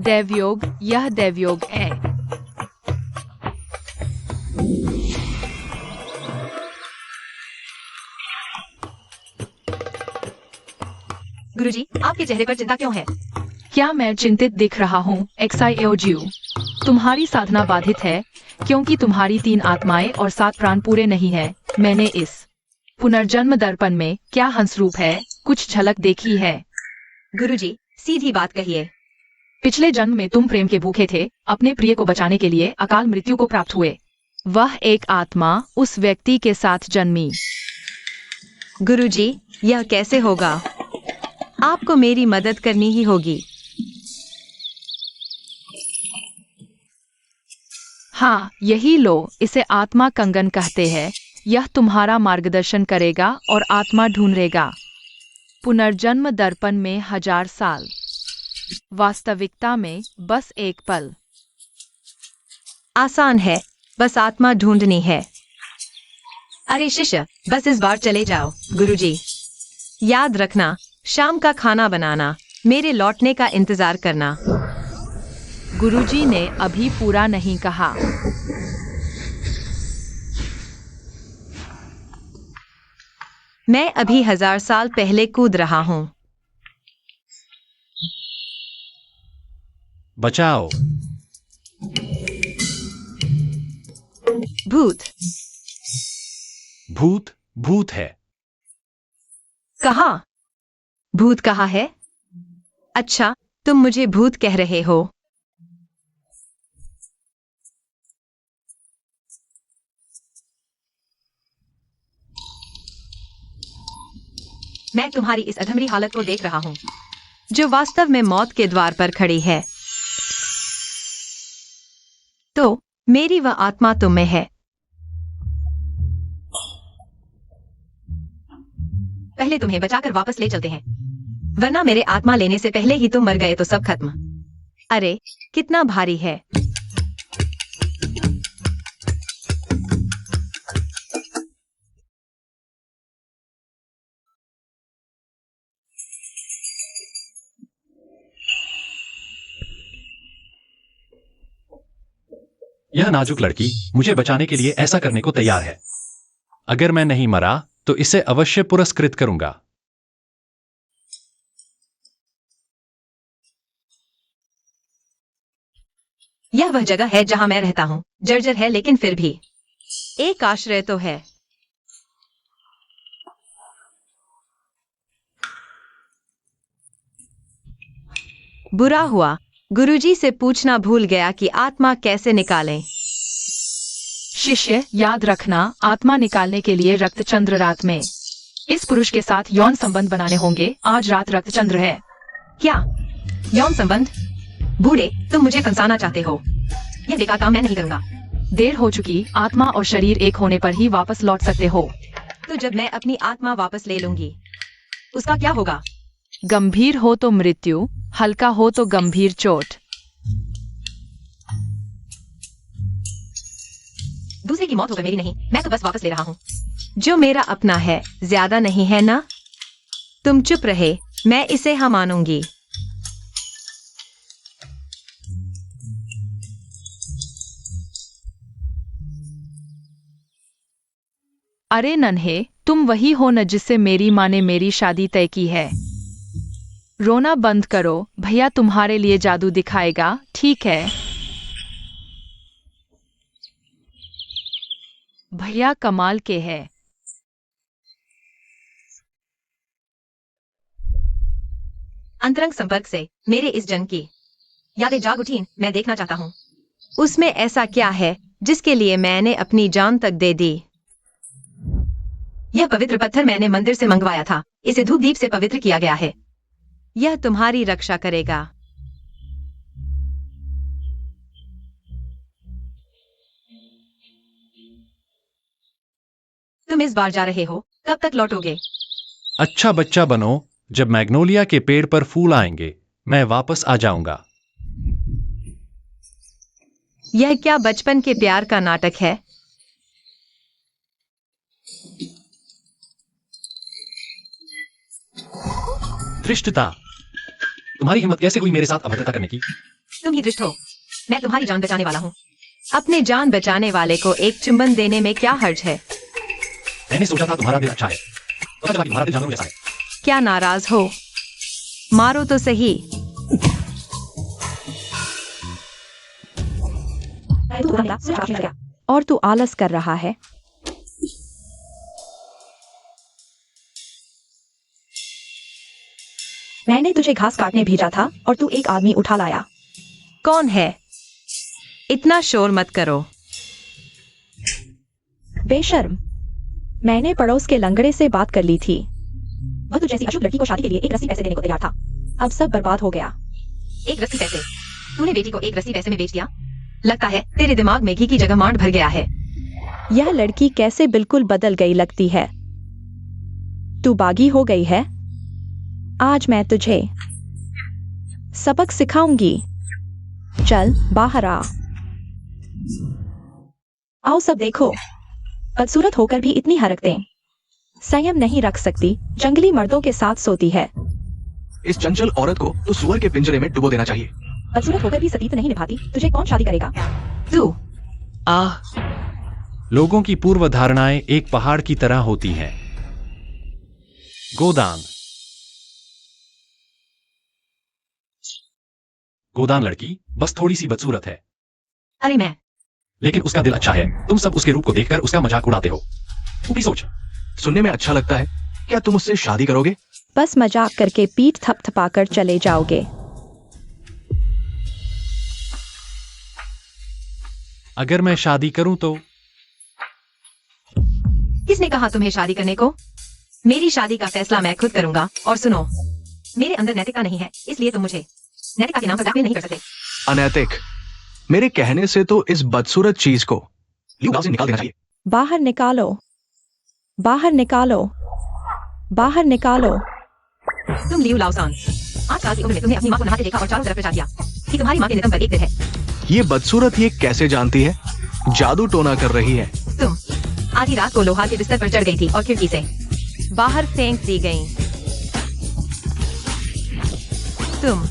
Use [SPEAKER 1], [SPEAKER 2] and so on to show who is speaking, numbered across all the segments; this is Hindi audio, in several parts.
[SPEAKER 1] दैवयोग, यह दैवयोग है।
[SPEAKER 2] गुरुजी, आपके चेहरे पर चिंता क्यों है?
[SPEAKER 1] क्या मैं चिंतित दिख रहा हूँ? XIOGU, तुम्हारी साधना बाधित है क्योंकि तुम्हारी 3 आत्माएं और 7 प्राण पूरे नहीं है। मैंने इस पुनर्जन्म दर्पण में क्या हंसरूप है कुछ झलक देखी है।
[SPEAKER 2] गुरुजी, सीधी बात कहिए।
[SPEAKER 1] पिछले जन्म में तुम प्रेम के भूखे थे, अपने प्रिय को बचाने के लिए अकाल मृत्यु को प्राप्त हुए। वह एक आत्मा उस व्यक्ति के साथ जन्मी।
[SPEAKER 2] गुरुजी, यह कैसे होगा? आपको मेरी मदद करनी ही होगी।
[SPEAKER 1] हाँ, यही लो, इसे आत्मा कंगन कहते हैं। यह तुम्हारा मार्गदर्शन करेगा और आत्मा ढूंढेगा। पुनर्जन्म दर्पण में 1000 साल, वास्तविकता में बस एक पल।
[SPEAKER 2] आसान है, बस आत्मा ढूंढनी है। अरे शिष्य, बस इस बार चले जाओ। गुरुजी, याद रखना, शाम का खाना बनाना, मेरे लौटने का इंतजार करना।
[SPEAKER 1] गुरुजी ने अभी पूरा नहीं कहा।
[SPEAKER 2] मैं अभी 1000 साल पहले कूद रहा हूँ।
[SPEAKER 3] बचाओ।
[SPEAKER 2] भूत।
[SPEAKER 3] भूत? भूत है।
[SPEAKER 2] कहाँ? भूत कहाँ है? अच्छा, तुम मुझे भूत कह रहे हो। मैं तुम्हारी इस अधमरी हालत को देख रहा हूँ, जो वास्तव में मौत के द्वार पर खड़ी है। तो मेरी वह आत्मा तुम में है। पहले तुम्हें बचाकर वापस ले चलते हैं, वरना मेरे आत्मा लेने से पहले ही तुम मर गए तो सब खत्म। अरे, कितना भारी है।
[SPEAKER 3] यह नाजुक लड़की मुझे बचाने के लिए ऐसा करने को तैयार है। अगर मैं नहीं मरा तो इसे अवश्य पुरस्कृत करूंगा।
[SPEAKER 2] यह वह जगह है जहां मैं रहता हूँ। जर्जर है लेकिन फिर भी एक आश्रय तो है। बुरा हुआ, गुरुजी से पूछना भूल गया कि आत्मा कैसे निकालें।
[SPEAKER 1] शिष्य, याद रखना, आत्मा निकालने के लिए रक्तचंद्र रात में इस पुरुष के साथ यौन संबंध बनाने होंगे। आज रात रक्तचंद्र है।
[SPEAKER 2] क्या यौन संबंध? बूढ़े, तुम मुझे फंसाना चाहते हो। यह बेकार काम मैं नहीं करूंगा।
[SPEAKER 1] देर हो चुकी, आत्मा और शरीर एक होने पर ही वापस लौट सकते हो।
[SPEAKER 2] तो जब मैं अपनी आत्मा वापस ले लूंगी, उसका क्या होगा?
[SPEAKER 1] गंभीर हो तो मृत्यु, हल्का हो तो गंभीर चोट।
[SPEAKER 2] दूसरे की मौत होकर मेरी नहीं, मैं तो बस वापस ले रहा हूँ। जो मेरा अपना है, ज्यादा नहीं है ना? तुम चुप रहे, मैं इसे हाँ मानूंगी।
[SPEAKER 1] अरे नन्हे, तुम वही हो न जिससे मेरी माँ ने मेरी शादी तय की है। रोना बंद करो, भैया तुम्हारे लिए जादू दिखाएगा, ठीक है? भैया कमाल के हैं।
[SPEAKER 2] अंतरंग संपर्क से मेरे इस जन्म की यादें जाग उठी, मैं देखना चाहता हूँ। उसमें ऐसा क्या है जिसके लिए मैंने अपनी जान तक दे दी? यह पवित्र पत्थर मैंने मंदिर से मंगवाया था। इसे धूप दीप से पवित्र किया गया है। यह तुम्हारी रक्षा करेगा। तुम इस बार जा रहे हो, कब तक लौटोगे?
[SPEAKER 3] अच्छा बच्चा बनो, जब मैग्नोलिया के पेड़ पर फूल आएंगे मैं वापस आ जाऊंगा।
[SPEAKER 2] यह क्या बचपन के प्यार का नाटक है?
[SPEAKER 3] धृष्टता, तुम्हारी हिम्मत कैसे हुई मेरे साथ अभद्रता करने की?
[SPEAKER 2] तुम ही दुष्ट हो। मैं तुम्हारी जान बचाने वाला हूँ। अपने जान बचाने वाले को एक चुंबन देने में क्या हर्ज है?
[SPEAKER 3] मैंने सोचा था तुम्हारा दिल अच्छा है, पता चला कि तुम्हारा दिल जानवरों जैसा है।
[SPEAKER 2] क्या नाराज हो? मारो तो सही।
[SPEAKER 1] और तू आलस कर रहा है। मैंने तुझे घास काटने भेजा था और तू एक आदमी उठा लाया।
[SPEAKER 2] कौन है? इतना शोर मत करो।
[SPEAKER 1] बेशर्म, मैंने पड़ोस के लंगड़े से बात कर ली थी। वह तुझ जैसी अशुभ लड़की को शादी के लिए एक रस्सी पैसे देने को तैयार था। अब सब बर्बाद हो गया।
[SPEAKER 2] एक रस्सी पैसे? तूने बेटी को एक रस्सी पैसे में बेच दिया? लगता है तेरे दिमाग में घी की जगह मांड भर गया है।
[SPEAKER 1] यह लड़की कैसे बिल्कुल बदल गई लगती है। तू बागी हो गई है। आज मैं तुझे सबक सिखाऊंगी। चल बाहर आ। आओ सब देखो, बदसूरत होकर भी इतनी हरकतें। संयम नहीं रख सकती, जंगली मर्दों के साथ सोती है।
[SPEAKER 4] इस चंचल औरत को तो सुअर के पिंजरे में डुबो देना चाहिए।
[SPEAKER 1] बदसूरत होकर भी सतीत्व नहीं निभाती, तुझे कौन शादी करेगा?
[SPEAKER 2] तू।
[SPEAKER 3] लोगों की पूर्व धारणाएं एक पहाड़ की तरह होती हैं। गोदान। गोदान लड़की बस थोड़ी सी बदसूरत है,
[SPEAKER 2] अरे मैं।
[SPEAKER 3] लेकिन उसका दिल अच्छा है। तुम सब उसके रूप को देखकर उसका मजाक उड़ाते हो। तू भी सोच।
[SPEAKER 4] सुनने में अच्छा लगता है। क्या तुम उससे शादी करोगे?
[SPEAKER 1] बस मजाक करके पीठ थपथपाकर चले जाओगे।
[SPEAKER 3] अगर मैं शादी करूं तो?
[SPEAKER 2] किसने कहा तुम्हें शादी करने को? मेरी शादी का फैसला मैं खुद करूंगा। और सुनो, मेरे अंदर नैतिकता नहीं है, इसलिए तुम मुझे नैतिकता के नाम पर ब्लैकमेल नहीं कर सकते।
[SPEAKER 4] अनैतिक? मेरे कहने से तो इस बदसूरत चीज को लियू लाओ से निकाल देना चाहिए।
[SPEAKER 1] बाहर निकालो, बाहर निकालो, बाहर निकालो।
[SPEAKER 2] तुम लियू लाओसान, 8 साल की उम्र में तुमने अपनी माँ को नहाते देखा और चारों तरफ प्रचार किया कि तुम्हारी माँ के निधन पर एक दिन है।
[SPEAKER 4] ये बदसूरत ये कैसे जानती है? जादू टोना कर रही है।
[SPEAKER 2] तुम आधी रात को लोहार के बिस्तर पर चढ़ गई थी और खिड़की से बाहर फेंक दी गई।
[SPEAKER 1] तुम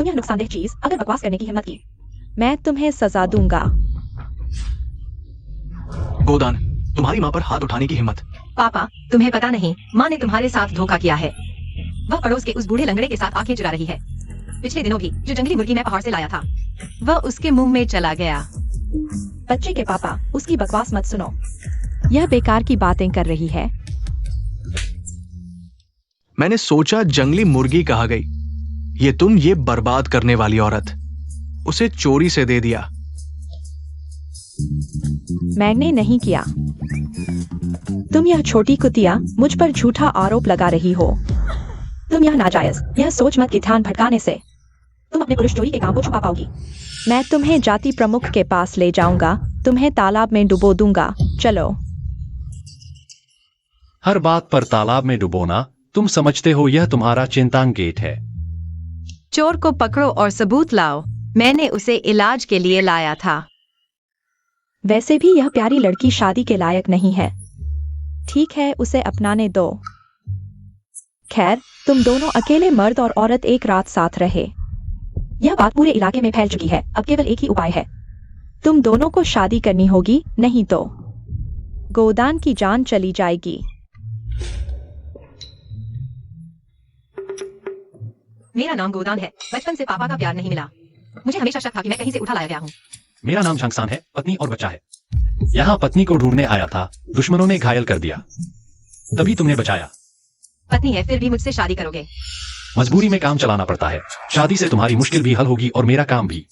[SPEAKER 1] यह नुकसानदेह चीज अगर बकवास करने की हिम्मत की, मैं तुम्हें सजा दूंगा।
[SPEAKER 4] गोदान, तुम्हारी माँ पर हाथ उठाने की हिम्मत।
[SPEAKER 2] पापा, तुम्हें पता नहीं, माँ ने तुम्हारे साथ धोखा किया है। वह पड़ोस के उस बूढ़े लंगड़े के साथ आंखें चुरा रही है। पिछले दिनों भी जो जंगली मुर्गी मैं पहाड़ से लाया था, वह उसके मुंह में चला गया।
[SPEAKER 1] बच्चे के पापा, उसकी बकवास मत सुनो। यह बेकार की बातें कर रही है।
[SPEAKER 4] मैंने सोचा जंगली मुर्गी कहा गई। ये बर्बाद करने वाली औरत, उसे चोरी से दे दिया।
[SPEAKER 1] मैंने नहीं किया। तुम यह छोटी कुतिया मुझ पर झूठा आरोप लगा रही हो। तुम यह नाजायज, यह सोच मत कि ध्यान भटकाने से तुम अपने पुरुष चोरी के काम को छुपा पाओगी। मैं तुम्हें जाति प्रमुख के पास ले जाऊंगा, तुम्हें तालाब में डुबो दूंगा। चलो।
[SPEAKER 3] हर बात पर तालाब में डुबोना, तुम समझते हो यह तुम्हारा चिंतांग गेट है।
[SPEAKER 2] चोर को पकड़ो और सबूत लाओ। मैंने उसे इलाज के लिए लाया था।
[SPEAKER 1] वैसे भी यह प्यारी लड़की शादी के लायक नहीं है। ठीक है, उसे अपनाने दो। खैर, तुम दोनों अकेले मर्द और औरत एक रात साथ रहे। यह बात पूरे इलाके में फैल चुकी है। अब केवल एक ही उपाय है, तुम दोनों को शादी करनी होगी, नहीं तो गोदान की जान चली जाएगी।
[SPEAKER 2] मेरा नाम गोदान है। बचपन से पापा का प्यार नहीं मिला। मुझे हमेशा शक था कि मैं कहीं से उठा लाया गया हूँ।
[SPEAKER 3] मेरा नाम झंगसान है, पत्नी और बच्चा है। यहाँ पत्नी को ढूंढने आया था, दुश्मनों ने घायल कर दिया, तभी तुमने बचाया।
[SPEAKER 2] पत्नी है, फिर भी मुझसे शादी करोगे?
[SPEAKER 3] मजबूरी में काम चलाना पड़ता है। शादी से तुम्हारी मुश्किल भी हल होगी और मेरा काम भी।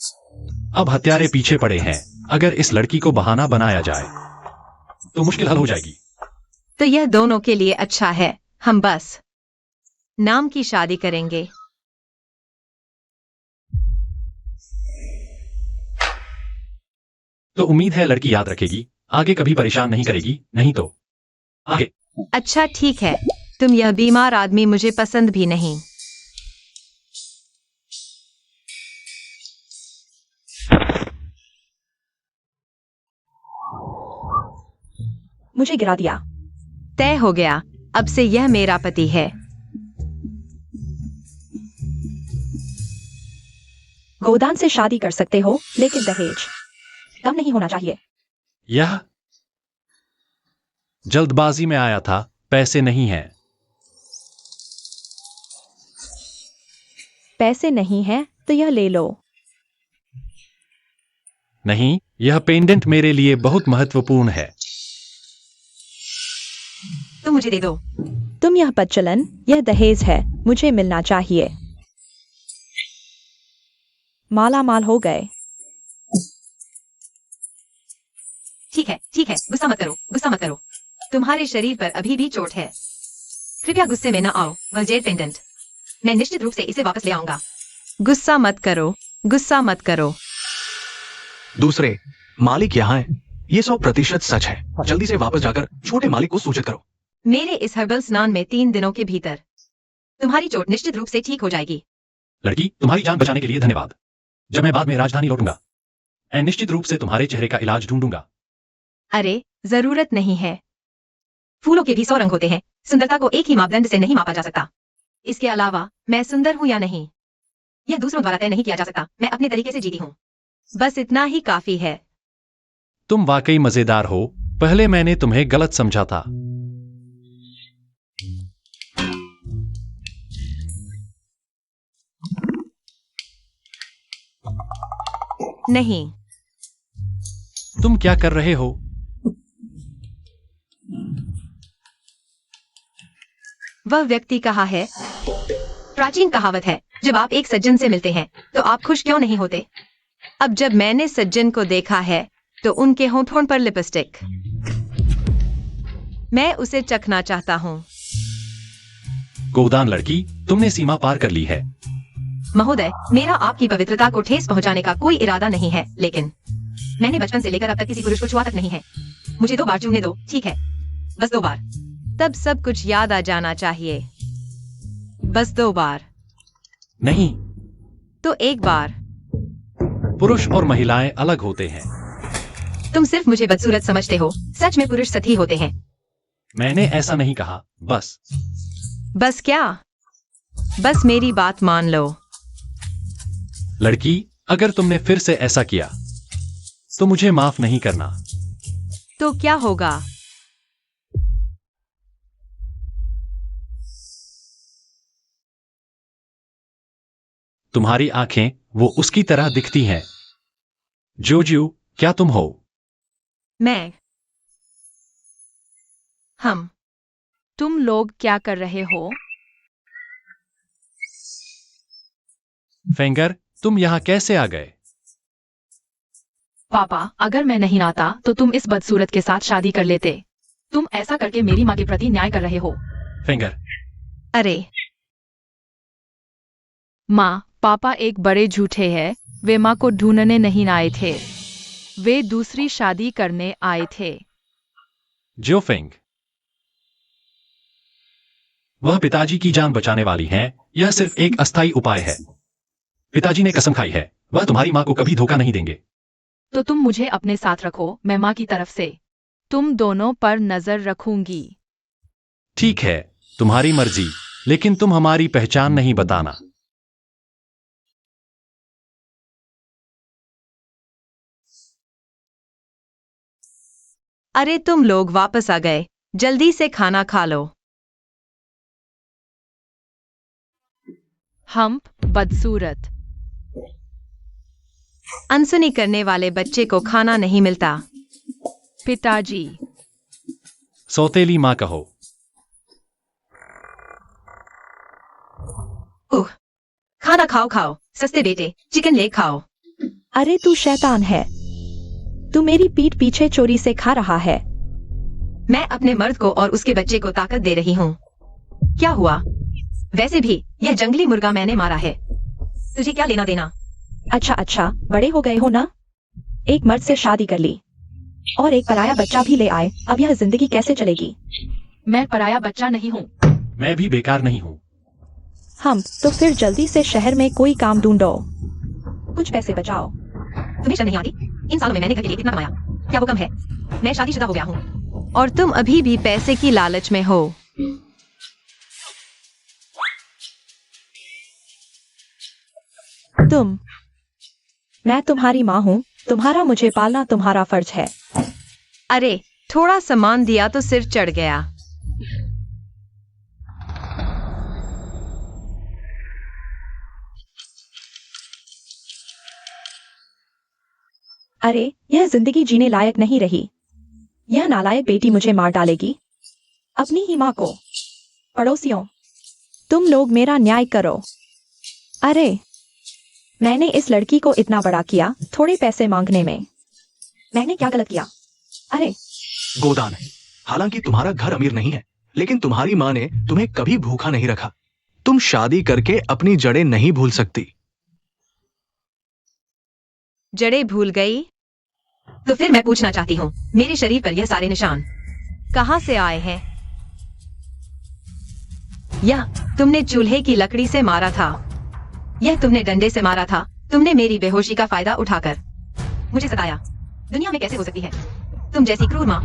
[SPEAKER 3] अब हत्यारे पीछे पड़े हैं। अगर इस लड़की को बहाना बनाया जाए तो मुश्किल हल हो जाएगी।
[SPEAKER 2] तो यह दोनों के लिए अच्छा है। हम बस नाम की शादी करेंगे।
[SPEAKER 3] तो उम्मीद है लड़की याद रखेगी, आगे कभी परेशान नहीं करेगी, नहीं तो आगे।
[SPEAKER 2] अच्छा ठीक है, तुम यह बीमार आदमी मुझे पसंद भी नहीं।
[SPEAKER 1] मुझे गिरा दिया।
[SPEAKER 2] तय हो गया, अब से यह मेरा पति है।
[SPEAKER 5] गोदान से शादी कर सकते हो, लेकिन दहेज कम नहीं होना चाहिए।
[SPEAKER 3] यह जल्दबाजी में आया था, पैसे नहीं हैं।
[SPEAKER 5] पैसे नहीं है तो यह ले लो।
[SPEAKER 3] नहीं, यह पेंडेंट मेरे लिए बहुत महत्वपूर्ण है।
[SPEAKER 2] तुम मुझे दे दो।
[SPEAKER 5] तुम यह बदचलन, यह दहेज है, मुझे मिलना चाहिए। माला माल हो गए।
[SPEAKER 2] ठीक है, गुस्सा मत करो। तुम्हारे शरीर पर अभी भी चोट है। कृपया गुस्से में न आओ। वह जेड पेंडेंट, मैं निश्चित रूप से इसे वापस ले आऊंगा। गुस्सा मत करो।
[SPEAKER 4] दूसरे मालिक यहाँ है। ये 100% सच है। जल्दी से वापस जाकर छोटे मालिक को सूचित करो।
[SPEAKER 2] मेरे इस हर्बल स्नान में 3 दिनों के भीतर तुम्हारी चोट निश्चित रूप से ठीक हो जाएगी।
[SPEAKER 3] लड़की, तुम्हारी जान बचाने के लिए धन्यवाद। जब मैं बाद में राजधानी लौटूंगा, मैं निश्चित रूप से तुम्हारे चेहरे का इलाज ढूंढूंगा।
[SPEAKER 2] अरे, जरूरत नहीं है। फूलों के भी 100 रंग होते हैं। सुंदरता को एक ही मापदंड से नहीं मापा जा सकता। इसके अलावा मैं सुंदर हूं या नहीं, यह दूसरों द्वारा तय नहीं किया जा सकता। मैं अपने तरीके से जीती हूँ। बस इतना ही काफी है।
[SPEAKER 3] तुम वाकई मजेदार हो। पहले मैंने तुम्हें गलत समझा था।
[SPEAKER 2] नहीं।
[SPEAKER 3] तुम क्या कर रहे हो?
[SPEAKER 2] वह व्यक्ति कहाँ है? प्राचीन कहावत है, जब आप एक सज्जन से मिलते हैं तो आप खुश क्यों नहीं होते। अब जब मैंने सज्जन को देखा है तो उनके होठों पर लिपस्टिक, मैं उसे चखना चाहता हूँ।
[SPEAKER 3] गोदान लड़की, तुमने सीमा पार कर ली है।
[SPEAKER 2] महोदय, मेरा आपकी पवित्रता को ठेस पहुंचाने का कोई इरादा नहीं है, लेकिन मैंने बचपन से लेकर अब तक किसी पुरुष को छुआ तक नहीं है। मुझे 2 बार छूने दो, ठीक है? बस 2 बार। तब सब कुछ याद आ जाना चाहिए। बस 2 बार।
[SPEAKER 3] नहीं,
[SPEAKER 2] तो 1 बार।
[SPEAKER 3] पुरुष और महिलाएं अलग होते हैं।
[SPEAKER 2] तुम सिर्फ मुझे बदसूरत समझते हो। सच में पुरुष सती होते हैं।
[SPEAKER 3] मैंने ऐसा नहीं कहा।
[SPEAKER 2] बस क्या? बस मेरी बात मान लो।
[SPEAKER 3] लड़की, अगर तुमने फिर से ऐसा किया तो मुझे माफ नहीं करना।
[SPEAKER 2] तो क्या होगा?
[SPEAKER 3] तुम्हारी आंखें वो उसकी तरह दिखती हैं। जोजू, क्या तुम हो?
[SPEAKER 2] मैं। हम।
[SPEAKER 1] तुम लोग क्या कर रहे हो?
[SPEAKER 3] फेंगर, तुम यहाँ कैसे आ गए?
[SPEAKER 1] पापा, अगर मैं नहीं आता तो तुम इस बदसूरत के साथ शादी कर लेते। तुम ऐसा करके मेरी माँ के प्रति न्याय कर रहे हो।
[SPEAKER 3] फेंगर,
[SPEAKER 2] अरे
[SPEAKER 1] माँ, पापा एक बड़े झूठे हैं। वे माँ को ढूंढने नहीं आए थे, वे दूसरी शादी करने आए थे।
[SPEAKER 3] जो फेंग, वह पिताजी की जान बचाने वाली हैं। यह सिर्फ एक अस्थायी उपाय है। पिताजी ने कसम खाई है, वह तुम्हारी माँ को कभी धोखा नहीं देंगे।
[SPEAKER 1] तो तुम मुझे अपने साथ रखो, मैं माँ की तरफ से तुम दोनों पर नजर रखूंगी।
[SPEAKER 3] ठीक है, तुम्हारी मर्जी, लेकिन तुम हमारी पहचान नहीं बताना।
[SPEAKER 2] अरे, तुम लोग वापस आ गए। जल्दी से खाना खा लो।
[SPEAKER 1] हम्प, बदसूरत।
[SPEAKER 2] अनसुनी करने वाले बच्चे को खाना नहीं मिलता।
[SPEAKER 1] पिताजी।
[SPEAKER 3] सौतेली माँ कहो।
[SPEAKER 2] खाना खाओ, सस्ते बेटे, चिकन लेग खाओ।
[SPEAKER 5] अरे तू शैतान है। तू मेरी पीठ पीछे चोरी से खा रहा है।
[SPEAKER 2] मैं अपने मर्द को और उसके बच्चे को ताकत दे रही हूँ। क्या हुआ? वैसे भी यह जंगली मुर्गा मैंने मारा है। तुझे क्या लेना देना?
[SPEAKER 5] अच्छा, बड़े हो गए हो ना? एक मर्द से शादी कर ली और एक पराया बच्चा भी ले आए। अब यह जिंदगी कैसे चलेगी?
[SPEAKER 1] मैं पराया बच्चा नहीं हूँ।
[SPEAKER 3] मैं भी बेकार नहीं हूँ।
[SPEAKER 5] हम तो फिर जल्दी से शहर में कोई काम ढूंढो, कुछ पैसे बचाओ।
[SPEAKER 2] तुम्हें शर्म नहीं आती? इन सालों में मैंने घर के लिए कितना कमाया, क्या वो कम है? मैं शादीशुदा हो गया हूँ और तुम अभी भी पैसे की लालच में हो।
[SPEAKER 5] तुम मैं तुम्हारी माँ हूँ, तुम्हारा मुझे पालना तुम्हारा फर्ज है।
[SPEAKER 2] अरे थोड़ा सामान दिया तो सिर चढ़ गया।
[SPEAKER 5] अरे यह जिंदगी जीने लायक नहीं रही। यह नालायक बेटी मुझे मार डालेगी, अपनी ही माँ को। पड़ोसियों, तुम लोग मेरा न्याय करो। अरे मैंने इस लड़की को इतना बड़ा किया थोड़े पैसे मांगने में। मैंने क्या गलत किया? अरे
[SPEAKER 4] गोदान, हालांकि तुम्हारा घर अमीर नहीं है, लेकिन तुम्हारी माँ ने तुम्हें कभी भूखा नहीं रखा। तुम शादी करके अपनी जड़ें नहीं भूल सकती।
[SPEAKER 2] जड़ें भूल गई? तो फिर मैं पूछना चाहती हूँ, मेरे शरीर पर यह सारे निशान कहाँ से आए हैं? यह तुमने चूल्हे की लकड़ी से मारा था, यह तुमने डंडे से मारा था, तुमने मेरी बेहोशी का फायदा उठाकर मुझे सताया। दुनिया में कैसे हो सकती है तुम जैसी क्रूर माँ?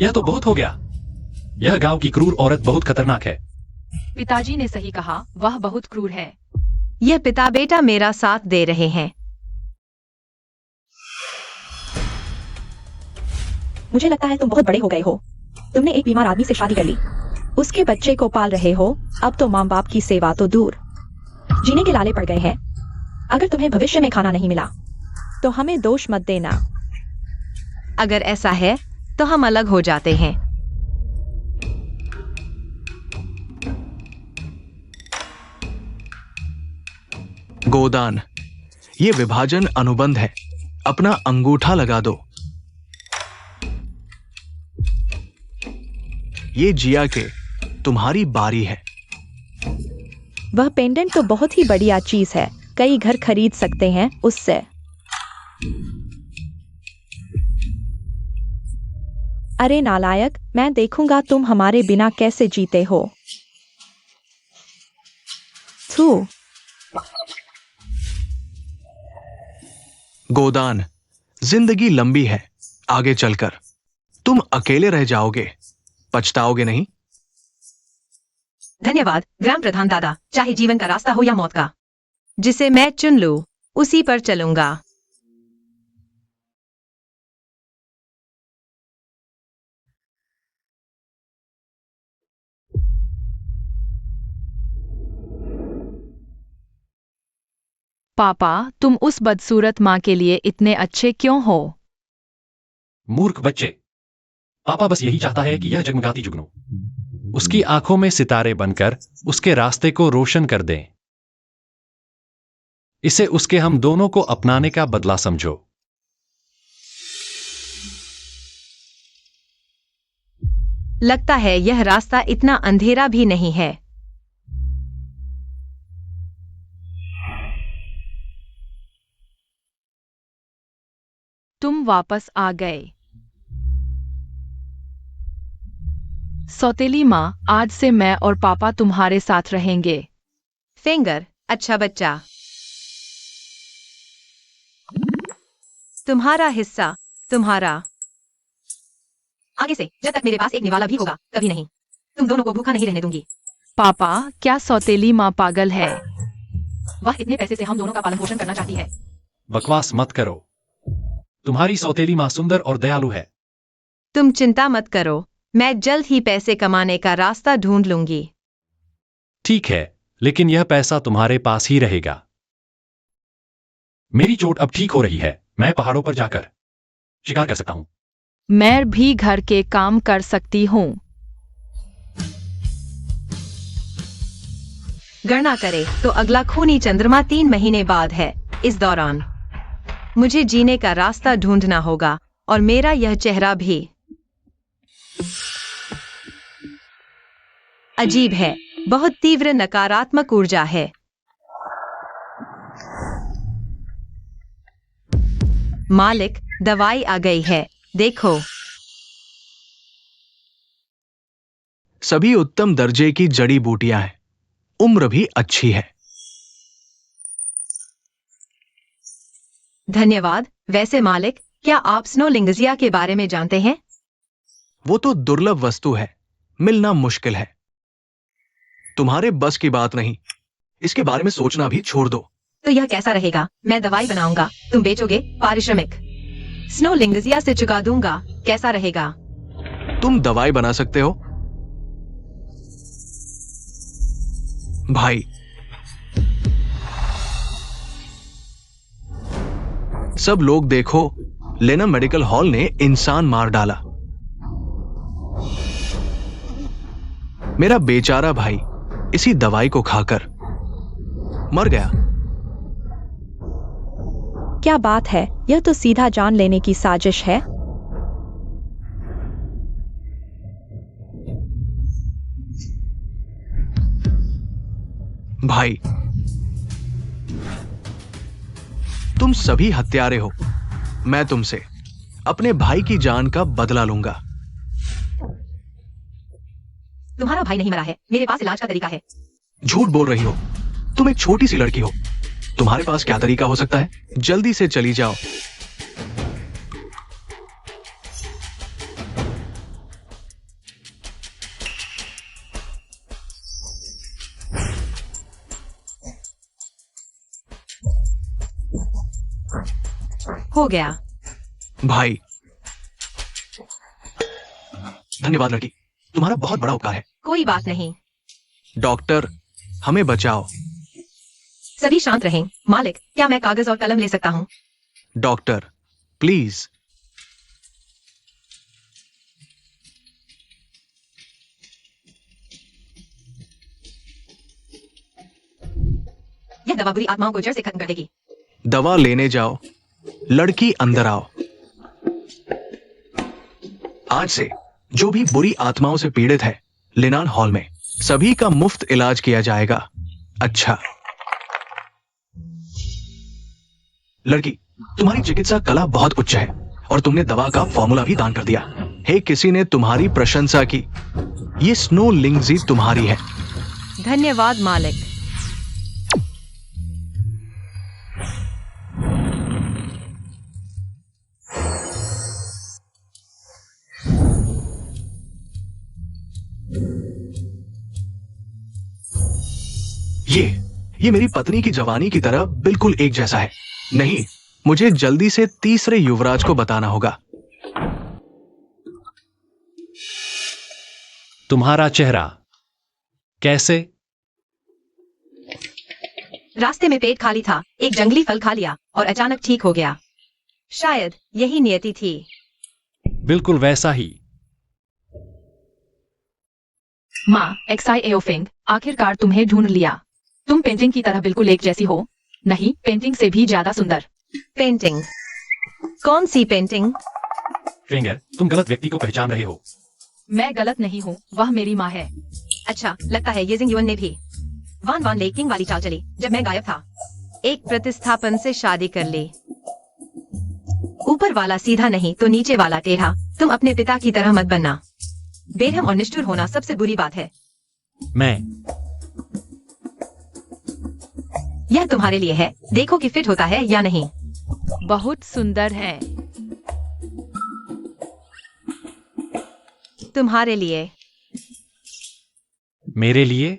[SPEAKER 3] यह तो बहुत हो गया। यह गांव की क्रूर औरत बहुत खतरनाक है।
[SPEAKER 1] पिताजी ने सही कहा, वह बहुत क्रूर है।
[SPEAKER 2] यह पिता बेटा मेरा साथ दे रहे हैं।
[SPEAKER 5] मुझे लगता है तुम बहुत बड़े हो गए हो। तुमने एक बीमार आदमी से शादी कर ली, उसके बच्चे को पाल रहे हो। अब तो माँ बाप की सेवा तो दूर, जीने के लाले पड़ गए हैं। अगर तुम्हें भविष्य में खाना नहीं मिला तो हमें दोष मत देना।
[SPEAKER 2] अगर ऐसा है तो हम अलग हो जाते हैं।
[SPEAKER 4] गोदान, ये विभाजन अनुबंध है, अपना अंगूठा लगा दो। ये जिया के तुम्हारी बारी है।
[SPEAKER 5] वह पेंडेंट तो बहुत ही बढ़िया चीज है, कई घर खरीद सकते हैं उससे। अरे नालायक, मैं देखूंगा तुम हमारे बिना कैसे जीते हो। थू।
[SPEAKER 4] गोदान, जिंदगी लंबी है, आगे चलकर तुम अकेले रह जाओगे, पछताओगे नहीं।
[SPEAKER 2] धन्यवाद ग्राम प्रधान दादा। चाहे जीवन का रास्ता हो या मौत का, जिसे मैं चुन लूं उसी पर चलूंगा।
[SPEAKER 1] पापा, तुम उस बदसूरत माँ के लिए इतने अच्छे क्यों हो?
[SPEAKER 3] मूर्ख बच्चे, पापा बस यही चाहता है कि यह जगमगाती जुगनू उसकी आंखों में सितारे बनकर उसके रास्ते को रोशन कर दें। इसे उसके हम दोनों को अपनाने का बदला समझो।
[SPEAKER 2] लगता है यह रास्ता इतना अंधेरा भी नहीं है।
[SPEAKER 1] तुम वापस आ गए। सौतेली माँ, आज से मैं और पापा तुम्हारे साथ रहेंगे।
[SPEAKER 2] फिंगर, अच्छा बच्चा। तुम्हारा हिस्सा तुम्हारा। आगे से जब तक मेरे पास एक निवाला भी होगा, कभी नहीं। तुम दोनों को भूखा नहीं रहने दूंगी।
[SPEAKER 1] पापा, क्या सौतेली माँ पागल है?
[SPEAKER 2] वह इतने पैसे से हम दोनों का पालन पोषण करना चाहती है।
[SPEAKER 3] बकवास मत करो। तुम्हारी सौतेली माँ सुंदर और दयालु है।
[SPEAKER 2] तुम चिंता मत करो, मैं जल्द ही पैसे कमाने का रास्ता ढूंढ लूंगी।
[SPEAKER 3] ठीक है, लेकिन यह पैसा तुम्हारे पास ही रहेगा। मेरी चोट अब ठीक हो रही है, मैं पहाड़ों पर जाकर शिकार कर सकता हूं।
[SPEAKER 1] मैं भी घर के काम कर सकती हूँ।
[SPEAKER 2] गणना करे तो अगला खूनी चंद्रमा 3 महीने बाद है। इस दौरान मुझे जीने का रास्ता ढूंढना होगा, और मेरा यह चेहरा भी अजीब है, बहुत तीव्र नकारात्मक ऊर्जा है। मालिक, दवाई आ गई है, देखो।
[SPEAKER 4] सभी उत्तम दर्जे की जड़ी बूटियां हैं, उम्र भी अच्छी है।
[SPEAKER 2] धन्यवाद। वैसे मालिक, क्या आप स्नोलिंगजिया के बारे में जानते हैं?
[SPEAKER 4] वो तो दुर्लभ वस्तु है, मिलना मुश्किल है। तुम्हारे बस की बात नहीं, इसके बारे में सोचना भी छोड़ दो।
[SPEAKER 2] तो यह कैसा रहेगा? मैं दवाई बनाऊंगा, तुम बेचोगे, पारिश्रमिक स्नो लिंगजिया से चुका दूंगा, कैसा रहेगा?
[SPEAKER 4] तुम दवाई बना सकते हो? भाई, सब लोग देखो, लेना मेडिकल हॉल ने इंसान मार डाला। मेरा बेचारा भाई इसी दवाई को खाकर मर गया।
[SPEAKER 5] क्या बात है, यह तो सीधा जान लेने की साजिश है।
[SPEAKER 4] भाई, तुम सभी हत्यारे हो। मैं तुमसे अपने भाई की जान का बदला लूंगा।
[SPEAKER 2] तुम्हारा भाई नहीं मरा है, मेरे पास इलाज का तरीका है।
[SPEAKER 4] झूठ बोल रही हो, तुम एक छोटी सी लड़की हो। तुम्हारे पास क्या तरीका हो सकता है? जल्दी से चली जाओ।
[SPEAKER 2] हो गया।
[SPEAKER 4] भाई, धन्यवाद लड़की, तुम्हारा बहुत बड़ा उपकार है।
[SPEAKER 2] कोई बात नहीं।
[SPEAKER 4] डॉक्टर, हमें बचाओ।
[SPEAKER 2] सभी शांत रहें। मालिक, क्या मैं कागज और कलम ले सकता हूँ?
[SPEAKER 4] Doctor, please.
[SPEAKER 2] यह दवा बुरी आत्माओं को जड़ से खत्म कर देगी।
[SPEAKER 4] दवा लेने जाओ। लड़की, अंदर आओ। आज से जो भी बुरी आत्माओं से पीड़ित है, लिनान हॉल में सभी का मुफ्त इलाज किया जाएगा। अच्छा लड़की, तुम्हारी चिकित्सा कला बहुत उच्च है और तुमने दवा का फॉर्मूला भी दान कर दिया। हे, किसी ने तुम्हारी प्रशंसा की। ये स्नो लिंगजी तुम्हारी है।
[SPEAKER 1] धन्यवाद मालिक।
[SPEAKER 4] ये मेरी पत्नी की जवानी की तरह बिल्कुल एक जैसा है। नहीं, मुझे जल्दी से तीसरे युवराज को बताना होगा।
[SPEAKER 3] तुम्हारा चेहरा कैसे?
[SPEAKER 2] रास्ते में पेट खाली था, एक जंगली फल खा लिया और अचानक ठीक हो गया। शायद यही नियति थी।
[SPEAKER 3] बिल्कुल वैसा ही।
[SPEAKER 1] माँ, एक्साई एओफिंग, आखिरकार तुम्हें ढूंढ लिया। तुम पेंटिंग की तरह बिल्कुल एक जैसी हो। नहीं, पेंटिंग से भी ज्यादा सुंदर।
[SPEAKER 2] पेंटिंग? कौन सी पेंटिंग?
[SPEAKER 3] फिंगर, तुम गलत व्यक्ति को पहचान रहे हो।
[SPEAKER 1] मैं गलत नहीं हूँ, वह मेरी माँ है।
[SPEAKER 2] अच्छा, लगता है ये जिंग युवन ने भी वान वान लेकिंग वाली चाल चली जब मैं गायब था। एक प्रतिस्थापन से शादी कर ली। ऊपर वाला सीधा नहीं तो नीचे वाला टेढ़ा। तुम अपने पिता की तरह मत बनना। बेरहम और निष्ठुर होना सबसे बुरी बात है।
[SPEAKER 3] मैं
[SPEAKER 2] यह तुम्हारे लिए है, देखो कि फिट होता है या नहीं।
[SPEAKER 1] बहुत सुंदर है।
[SPEAKER 2] तुम्हारे लिए।
[SPEAKER 3] मेरे लिए?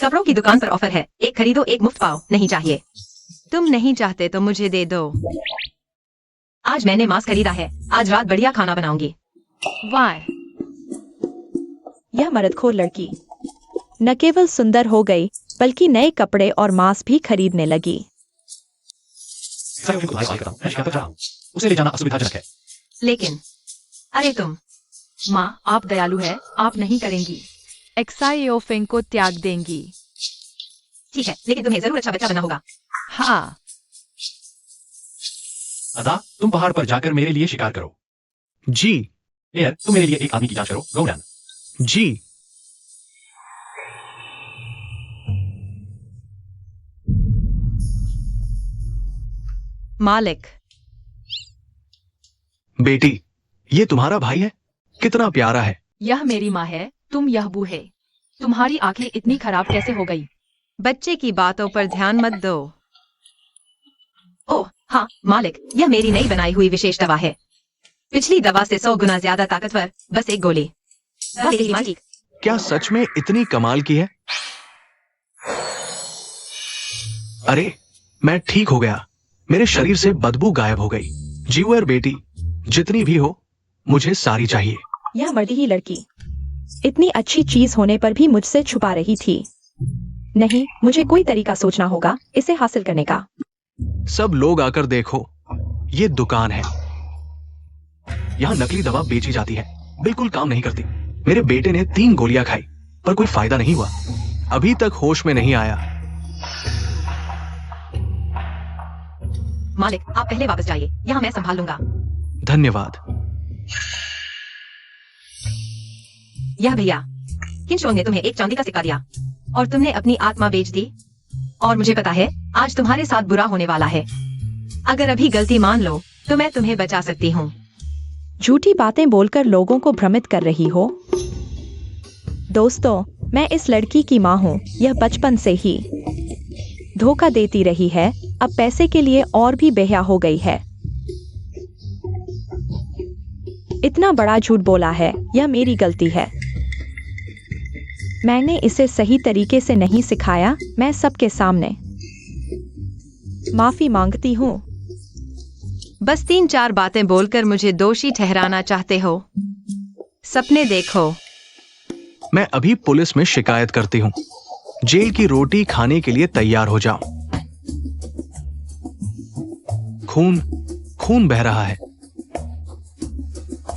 [SPEAKER 2] कपड़ों की दुकान पर ऑफर है, एक खरीदो एक मुफ्त पाओ। नहीं चाहिए? तुम नहीं चाहते तो मुझे दे दो। आज मैंने मांस खरीदा है, आज रात बढ़िया खाना बनाऊंगी।
[SPEAKER 1] वाह,
[SPEAKER 5] यह मर्दखोर लड़की न केवल सुंदर हो गई बल्कि नए कपड़े और मांस भी खरीदने लगी।
[SPEAKER 3] उसे ले जाना असुविधाजनक है।
[SPEAKER 2] लेकिन अरे तुम।
[SPEAKER 1] माँ, आप दयालु है, आप नहीं करेंगी। एक्साई एओफिंग को त्याग देंगी।
[SPEAKER 2] ठीक है, लेकिन तुम्हें जरूर अच्छा बच्चा बनना होगा।
[SPEAKER 1] हाँ,
[SPEAKER 3] अदा, तुम पहाड़ पर जाकर मेरे लिए शिकार करो।
[SPEAKER 4] जी।
[SPEAKER 3] एयर, तुम मेरे लिए एक आदमी की जांच करो। गौरन।
[SPEAKER 4] जी।
[SPEAKER 2] मालिक।
[SPEAKER 4] बेटी, ये तुम्हारा भाई है? कितना प्यारा है।
[SPEAKER 1] यह मेरी माँ है, तुम यह बूढ़े। तुम्हारी आंखें इतनी खराब कैसे हो गई?
[SPEAKER 2] बच्चे की बातों पर ध्यान मत दो। ओह हाँ मालिक, यह मेरी नई बनाई हुई विशेष दवा है। पिछली दवा से 100 गुना ज्यादा ताकतवर, बस एक गोली। मालिक,
[SPEAKER 4] क्या सच में इतनी कमाल की है? अरे, मैं ठीक हो गया। मेरे शरीर से बदबू गायब हो गई। जीवर बेटी, जितनी भी हो, मुझे सारी चाहिए।
[SPEAKER 5] यह मर्दी ही लड़की इतनी अच्छी चीज होने पर भी मुझसे छुपा रही थी। नहीं, मुझे कोई तरीका सोचना होगा इसे हासिल करने का।
[SPEAKER 4] सब लोग आकर देखो, ये दुकान है। यहाँ नकली दवा बेची जाती है, बिल्कुल काम नहीं करती। मेरे बेटे ने 3 गोलियां खाई पर कोई फायदा नहीं हुआ। अभी तक होश में नहीं आया।
[SPEAKER 2] मालिक, आप पहले वापस जाइए, यहाँ मैं संभाल लूंगा।
[SPEAKER 4] धन्यवाद।
[SPEAKER 2] यह भैया, किनशोंग ने तुम्हें एक चांदी का सिक्का दिया और तुमने अपनी आत्मा बेच दी। और मुझे पता है आज तुम्हारे साथ बुरा होने वाला है। अगर अभी गलती मान लो तो मैं तुम्हें बचा सकती हूँ।
[SPEAKER 5] झूठी बातें बोलकर लोगों को भ्रमित कर रही हो। दोस्तों, मैं इस लड़की की माँ हूँ। यह बचपन से ही धोखा देती रही है, अब पैसे के लिए और भी बेहया हो गई है। इतना बड़ा झूठ बोला है, यह मेरी गलती है। मैंने इसे सही तरीके से नहीं सिखाया। मैं सबके सामने माफी मांगती हूँ।
[SPEAKER 2] बस 3-4 बातें बोलकर मुझे दोषी ठहराना चाहते हो? सपने देखो।
[SPEAKER 4] मैं अभी पुलिस में शिकायत करती हूँ। जेल की रोटी खाने के लिए तैयार हो जाओ। खून खून बह रहा है।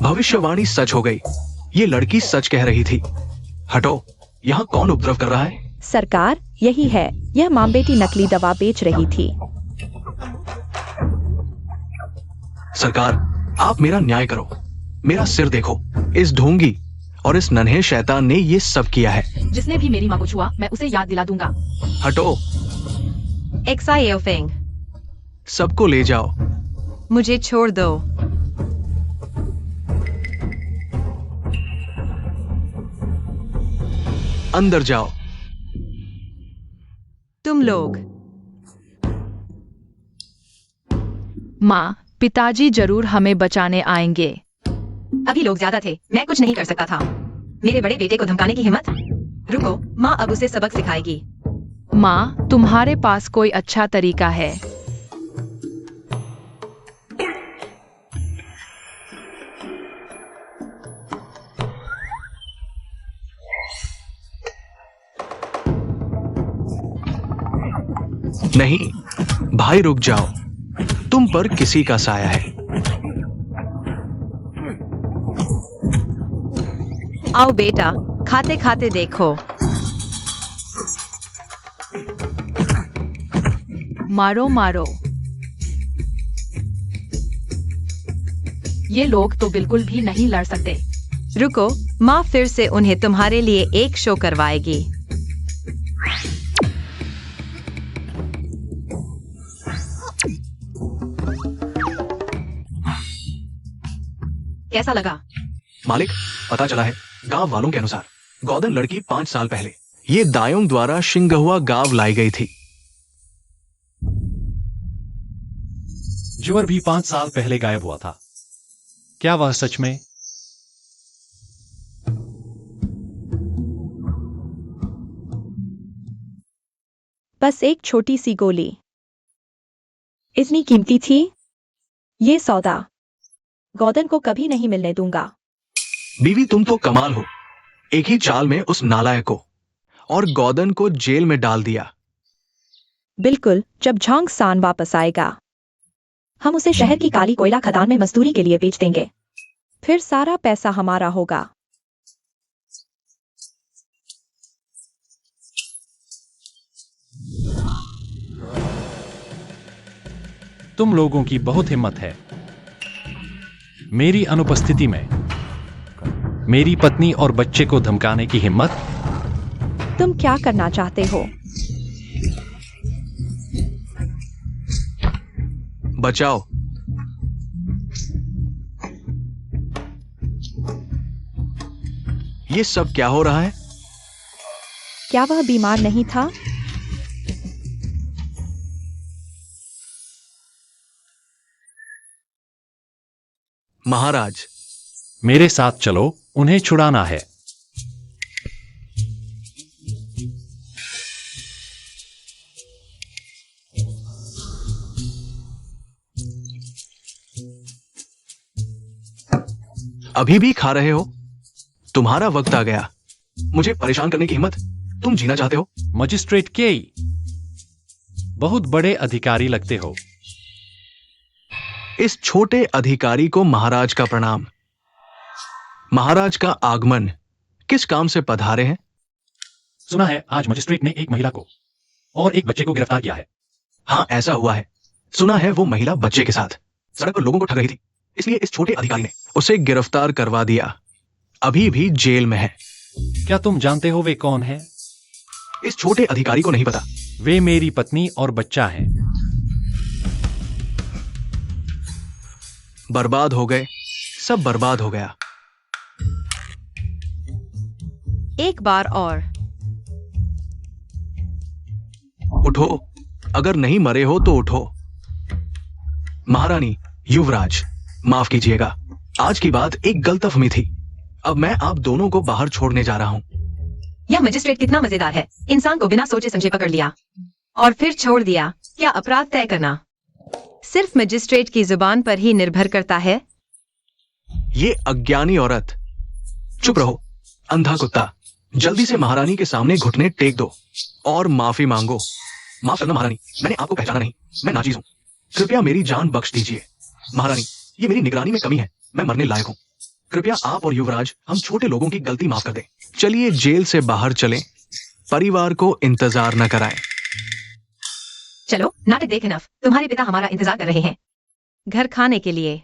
[SPEAKER 4] भविष्यवाणी सच हो गई। ये लड़की सच कह रही थी। हटो, यहाँ कौन उपद्रव कर रहा है?
[SPEAKER 5] सरकार, यही है। यह मां बेटी नकली दवा बेच रही थी।
[SPEAKER 4] सरकार, आप मेरा न्याय करो। मेरा सिर देखो। इस ढोंगी और इस नन्हे शैतान ने ये सब किया है।
[SPEAKER 1] जिसने भी मेरी माँ को छुआ, मैं उसे याद दिला दूंगा।
[SPEAKER 4] हटो,
[SPEAKER 2] एक्साई फेंग,
[SPEAKER 4] सबको ले जाओ।
[SPEAKER 2] मुझे छोड़ दो।
[SPEAKER 4] अंदर जाओ।
[SPEAKER 2] तुम लोग।
[SPEAKER 1] माँ, पिताजी जरूर हमें बचाने आएंगे।
[SPEAKER 2] अभी लोग ज्यादा थे, मैं कुछ नहीं कर सकता था। मेरे बड़े बेटे को धमकाने की हिम्मत। रुको, माँ अब उसे सबक सिखाएगी।
[SPEAKER 1] माँ, तुम्हारे पास कोई अच्छा तरीका है?
[SPEAKER 4] नहीं भाई, रुक जाओ। तुम पर किसी का साया है।
[SPEAKER 2] आओ बेटा, खाते खाते देखो।
[SPEAKER 1] मारो मारो। ये लोग तो बिल्कुल भी नहीं लड़ सकते।
[SPEAKER 2] रुको, माँ फिर से उन्हें तुम्हारे लिए एक शो करवाएगी। कैसा लगा?
[SPEAKER 4] मालिक, पता चला है गांव वालों के अनुसार गौदन लड़की 5 साल पहले ये दायोंग द्वारा शिंगहुआ गांव लाई गई थी।
[SPEAKER 3] जुअर भी 5 साल पहले गायब हुआ था। क्या वह सच में?
[SPEAKER 5] बस एक छोटी सी गोली इतनी कीमती थी। ये सौदा गौदन को कभी नहीं मिलने दूंगा।
[SPEAKER 4] बीवी, तुम तो कमाल हो। एक ही चाल में उस नालायक को और गौदन को जेल में डाल दिया।
[SPEAKER 5] बिल्कुल, जब झांग सान वापस आएगा हम उसे शहर की काली कोयला खदान में मजदूरी के लिए बेच देंगे। फिर सारा पैसा हमारा होगा।
[SPEAKER 3] तुम लोगों की बहुत हिम्मत है। मेरी अनुपस्थिति में मेरी पत्नी और बच्चे को धमकाने की हिम्मत।
[SPEAKER 5] तुम क्या करना चाहते हो?
[SPEAKER 4] बचाओ। ये सब क्या हो रहा है?
[SPEAKER 5] क्या वह बीमार नहीं था?
[SPEAKER 4] महाराज,
[SPEAKER 3] मेरे साथ चलो, उन्हें छुड़ाना है।
[SPEAKER 4] अभी भी खा रहे हो? तुम्हारा वक्त आ गया। मुझे परेशान करने की हिम्मत? तुम जीना चाहते हो?
[SPEAKER 3] मजिस्ट्रेट केई, बहुत बड़े अधिकारी लगते हो।
[SPEAKER 4] इस छोटे अधिकारी को महाराज का प्रणाम। महाराज का आगमन। किस काम से पधारे हैं?
[SPEAKER 3] सुना है आज मजिस्ट्रेट ने एक महिला को और एक बच्चे को गिरफ्तार किया है।
[SPEAKER 4] हाँ, ऐसा हुआ है। सुना है वो महिला बच्चे के साथ सड़क पर लोगों को ठग रही थी, इसलिए इस छोटे अधिकारी ने उसे गिरफ्तार करवा दिया। अभी भी जेल में है।
[SPEAKER 3] क्या तुम जानते हो वे कौन है?
[SPEAKER 4] इस छोटे अधिकारी को नहीं पता।
[SPEAKER 3] वे मेरी पत्नी और बच्चा हैं।
[SPEAKER 4] बर्बाद हो गए, सब बर्बाद हो गया।
[SPEAKER 2] एक बार और।
[SPEAKER 4] उठो, अगर नहीं मरे हो तो उठो। महारानी, युवराज, माफ कीजिएगा, आज की बात एक गलतफहमी थी। अब मैं आप दोनों को बाहर छोड़ने जा रहा हूं।
[SPEAKER 2] यह मजिस्ट्रेट कितना मजेदार है। इंसान को बिना सोचे समझे पकड़ लिया और फिर छोड़ दिया। क्या अपराध तय करना सिर्फ मजिस्ट्रेट की जुबान पर ही निर्भर करता है?
[SPEAKER 4] ये अज्ञानी औरत। चुप रहो, अंधा कुत्ता। जल्दी से महारानी के सामने घुटने टेक दो और माफी मांगो। माफ करना महारानी, मैंने आपको पहचाना नहीं, मैं नाचीज हूं। कृपया मेरी जान बख्श दीजिए। महारानी, ये मेरी निगरानी में कमी है, मैं मरने लायक हूं। कृपया आप और युवराज हम छोटे लोगों की गलती माफ कर दें। चलिए जेल से बाहर चलें, परिवार को इंतजार न कराएं।
[SPEAKER 2] चलो नाटक देख इनफ। तुम्हारे पिता हमारा इंतजार कर रहे हैं घर खाने के लिए।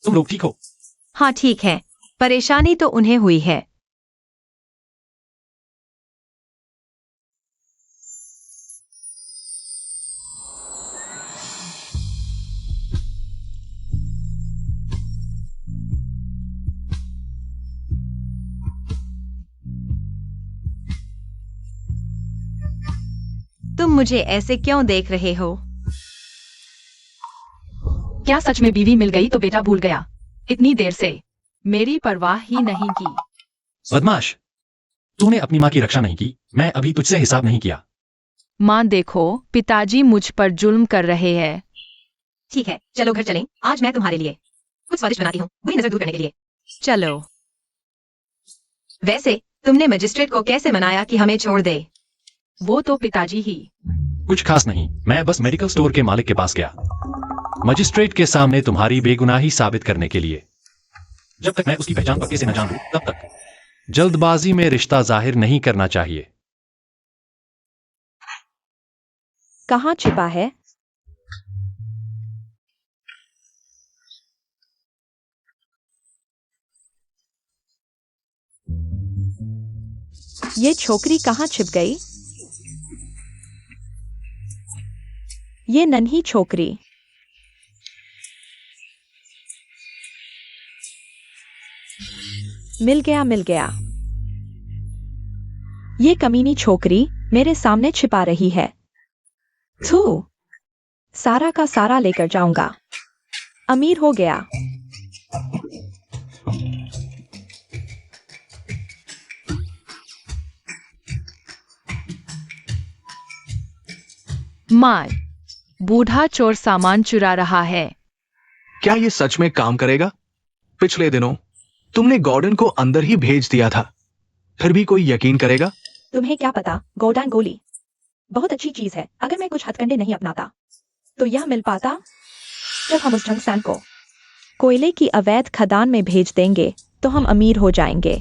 [SPEAKER 3] तुम लोग ठीक हो?
[SPEAKER 2] हाँ ठीक है, परेशानी तो उन्हें हुई है। तुम मुझे ऐसे क्यों देख रहे हो?
[SPEAKER 1] क्या सच में बीवी मिल गई तो बेटा भूल गया? इतनी देर से मेरी परवाह ही नहीं की।
[SPEAKER 3] बदमाश, तूने अपनी माँ की रक्षा नहीं की। मैं अभी तुझसे हिसाब नहीं किया।
[SPEAKER 1] माँ देखो, पिताजी मुझ पर जुल्म कर रहे हैं।
[SPEAKER 2] ठीक है, चलो घर चलें। आज मैं तुम्हारे लिए कुछ स्वादिष्ट बनाती हूँ, बुरी नजर दूर करने के लिए। चलो। वैसे तुमने मजिस्ट्रेट को कैसे मनाया कि हमें छोड़ दे?
[SPEAKER 1] वो तो पिताजी ही।
[SPEAKER 3] कुछ खास नहीं, मैं बस मेडिकल स्टोर के मालिक के पास गया मजिस्ट्रेट के सामने तुम्हारी बेगुनाही साबित करने के लिए। जब तक मैं उसकी पहचान पक्के से न जान लूं, तब तक जल्दबाजी में रिश्ता जाहिर नहीं करना चाहिए।
[SPEAKER 5] कहाँ छिपा है? ये छोकरी कहाँ छिप गई? ये नन्ही छोकरी। मिल गया, मिल गया। ये कमीनी छोकरी मेरे सामने छिपा रही है। थू, सारा का सारा लेकर जाऊंगा। अमीर हो गया।
[SPEAKER 1] माँ, बूढ़ा चोर सामान चुरा रहा है।
[SPEAKER 4] क्या ये सच में काम करेगा? पिछले दिनों तुमने गॉर्डन को अंदर ही भेज दिया था, फिर भी कोई यकीन करेगा?
[SPEAKER 5] तुम्हें क्या पता, गोल्डन गोली बहुत अच्छी चीज है। अगर मैं कुछ हथकंडे नहीं अपनाता तो यह मिल पाता। जब हम उस ढंगसान को कोयले की अवैध खदान में भेज देंगे तो हम अमीर हो जाएंगे।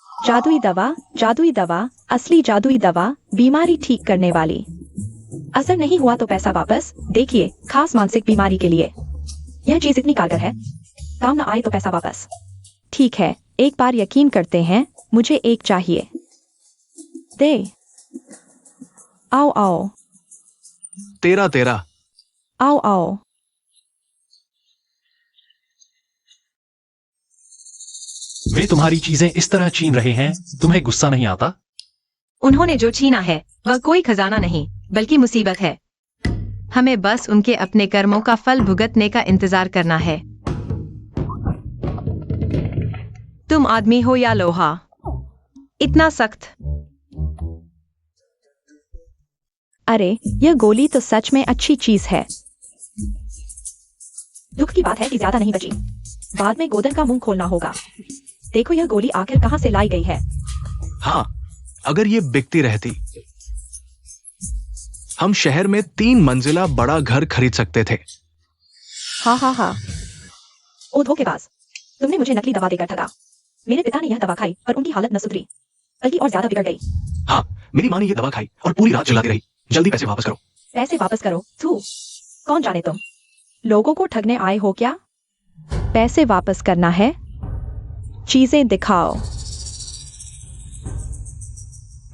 [SPEAKER 5] जादुई दवा, असली जादुई दवा, बीमारी ठीक करने वाली। असर नहीं हुआ तो पैसा वापस। देखिए, खास मानसिक बीमारी के लिए यह चीज इतनी कारगर है। काम न आए तो पैसा वापस। ठीक है, एक बार यकीन करते हैं। मुझे एक चाहिए। दे। आओ आओ।
[SPEAKER 4] तेरा
[SPEAKER 5] आओ आओ।
[SPEAKER 3] वे तुम्हारी चीजें इस तरह छीन रहे हैं, तुम्हें गुस्सा नहीं आता?
[SPEAKER 2] उन्होंने जो छीना है वह कोई खजाना नहीं बल्कि मुसीबत है। हमें बस उनके अपने कर्मों का फल भुगतने का इंतजार करना है। तुम आदमी हो या लोहा? इतना सख्त?
[SPEAKER 5] अरे यह गोली तो सच में अच्छी चीज है। दुख की बात है कि ज्यादा नहीं बची। बाद में गोदन का मुंह खोलना होगा। देखो यह गोली आखिर कहाँ से लाई गई है।
[SPEAKER 4] हाँ, अगर ये बिकती रहती, हम शहर में 3 मंजिला बड़ा घर खरीद सकते थे।
[SPEAKER 5] हाँ हाँ हाँ। ओ धोखेबाज, तुमने मुझे नकली दवा देकर ठगा। मेरे पिता ने यह दवा खाई पर उनकी हालत न सुधरी, बल्कि और ज्यादा बिगड़ गई।
[SPEAKER 4] हाँ, मेरी माँ ने ये दवा खाई और पूरी रात चिल्लाती रही। जल्दी पैसे वापस करो।
[SPEAKER 5] पैसे वापस करो? थू, कौन जाने तुम लोगों को ठगने आए हो क्या? पैसे वापस करना है? चीजें दिखाओ।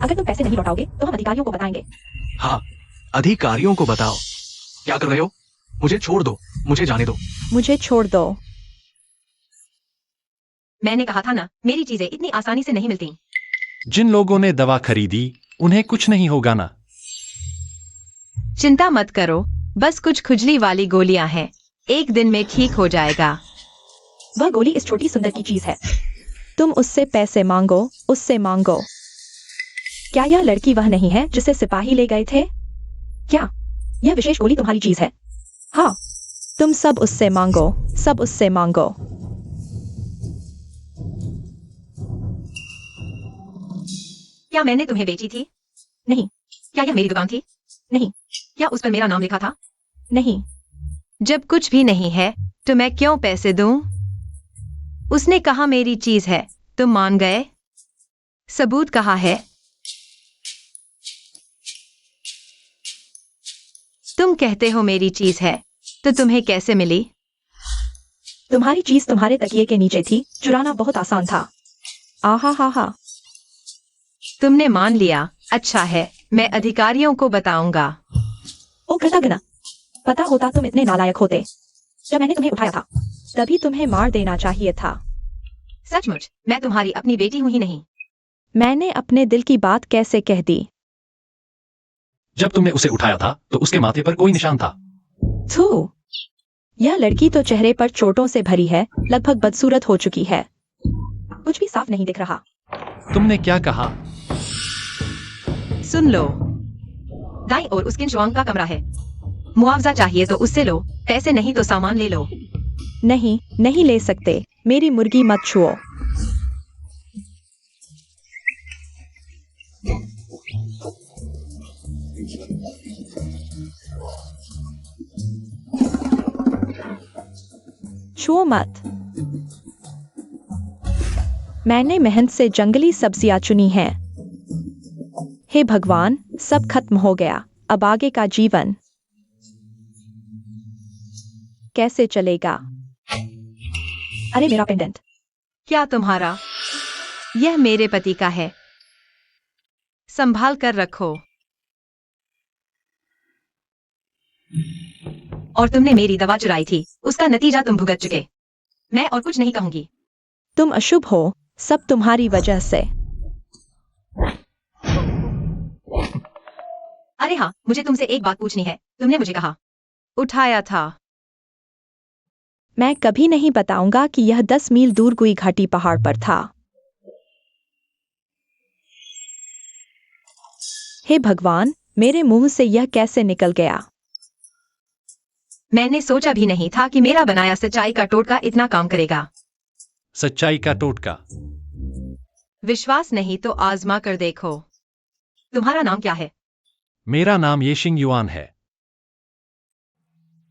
[SPEAKER 5] अगर तुम पैसे नहीं लौटाओगे तो हम अधिकारियों को बताएंगे।
[SPEAKER 4] हाँ, अधिकारियों को बताओ। क्या कर रहे हो? मुझे छोड़ दो, मुझे जाने दो।
[SPEAKER 5] मुझे छोड़ दो।
[SPEAKER 2] मैंने कहा था ना, मेरी चीजें इतनी आसानी से नहीं मिलती।
[SPEAKER 3] जिन लोगों ने दवा खरीदी उन्हें कुछ नहीं होगा ना।
[SPEAKER 2] चिंता मत करो, बस कुछ खुजली वाली गोलियां हैं, एक दिन में ठीक हो जाएगा।
[SPEAKER 5] वह गोली इस छोटी सुंदर की चीज है। तुम उससे पैसे मांगो, उससे मांगो। क्या यह लड़की वह नहीं है जिसे सिपाही ले गए थे? क्या यह विशेष गोली तुम्हारी चीज है? हाँ, तुम सब उससे मांगो, सब उससे मांगो।
[SPEAKER 2] क्या मैंने तुम्हें बेची थी?
[SPEAKER 5] नहीं।
[SPEAKER 2] क्या यह मेरी दुकान थी?
[SPEAKER 5] नहीं।
[SPEAKER 2] क्या उस पर मेरा नाम लिखा था?
[SPEAKER 5] नहीं।
[SPEAKER 2] जब कुछ भी नहीं है तो मैं क्यों पैसे दूं? उसने कहा मेरी चीज है, तुम मान गए। सबूत कहाँ है? तुम कहते हो मेरी चीज है, तो तुम्हें कैसे मिली?
[SPEAKER 5] तुम्हारी चीज तुम्हारे तकिए के नीचे थी, चुराना बहुत आसान था। आहा हा हा।
[SPEAKER 2] तुमने मान लिया, अच्छा है, मैं अधिकारियों को बताऊंगा।
[SPEAKER 5] ओ कृतज्ञ, पता होता तुम इतने नालायक होते। जब मैंने तुम्हें उठाया था तभी तुम्हें मार देना चाहिए था।
[SPEAKER 2] सचमुच, मैं तुम्हारी अपनी बेटी हूं ही नहीं।
[SPEAKER 5] मैंने अपने दिल की बात कैसे कह दी?
[SPEAKER 3] जब तुमने उसे उठाया था तो उसके माथे पर कोई निशान था।
[SPEAKER 5] थू, यह लड़की तो चेहरे पर चोटों से भरी है, लगभग बदसूरत हो चुकी है। कुछ भी साफ नहीं दिख रहा।
[SPEAKER 3] तुमने क्या कहा?
[SPEAKER 2] सुन लो, दाईं ओर उसकिन शुआंग का कमरा है। मुआवजा चाहिए तो उससे लो, पैसे नहीं तो सामान ले लो।
[SPEAKER 5] नहीं, नहीं ले सकते। मेरी मुर्गी मत छुओ। छुओ मत। मैंने मेहनत से जंगली सब्जियां चुनी हैं। हे भगवान, सब खत्म हो गया। अब आगे का जीवन कैसे चलेगा? अरे मेरा पेंडेंट।
[SPEAKER 2] क्या तुम्हारा? यह मेरे पति का है, संभाल कर रखो। और तुमने मेरी दवा चुराई थी, उसका नतीजा तुम भुगत चुके। मैं और कुछ नहीं कहूंगी।
[SPEAKER 5] तुम अशुभ हो, सब तुम्हारी वजह से।
[SPEAKER 2] अरे हाँ, मुझे तुमसे एक बात पूछनी है। तुमने मुझे कहा उठाया था।
[SPEAKER 5] मैं कभी नहीं बताऊंगा कि यह 10 मील दूर गुई घाटी पहाड़ पर था। हे भगवान, मेरे मुंह से यह कैसे निकल गया?
[SPEAKER 2] मैंने सोचा भी नहीं था कि मेरा बनाया सच्चाई का टोटका इतना काम करेगा।
[SPEAKER 3] सच्चाई का टोटका।
[SPEAKER 2] विश्वास नहीं तो आजमा कर देखो। तुम्हारा नाम क्या है?
[SPEAKER 3] मेरा नाम येशिंग युआन है।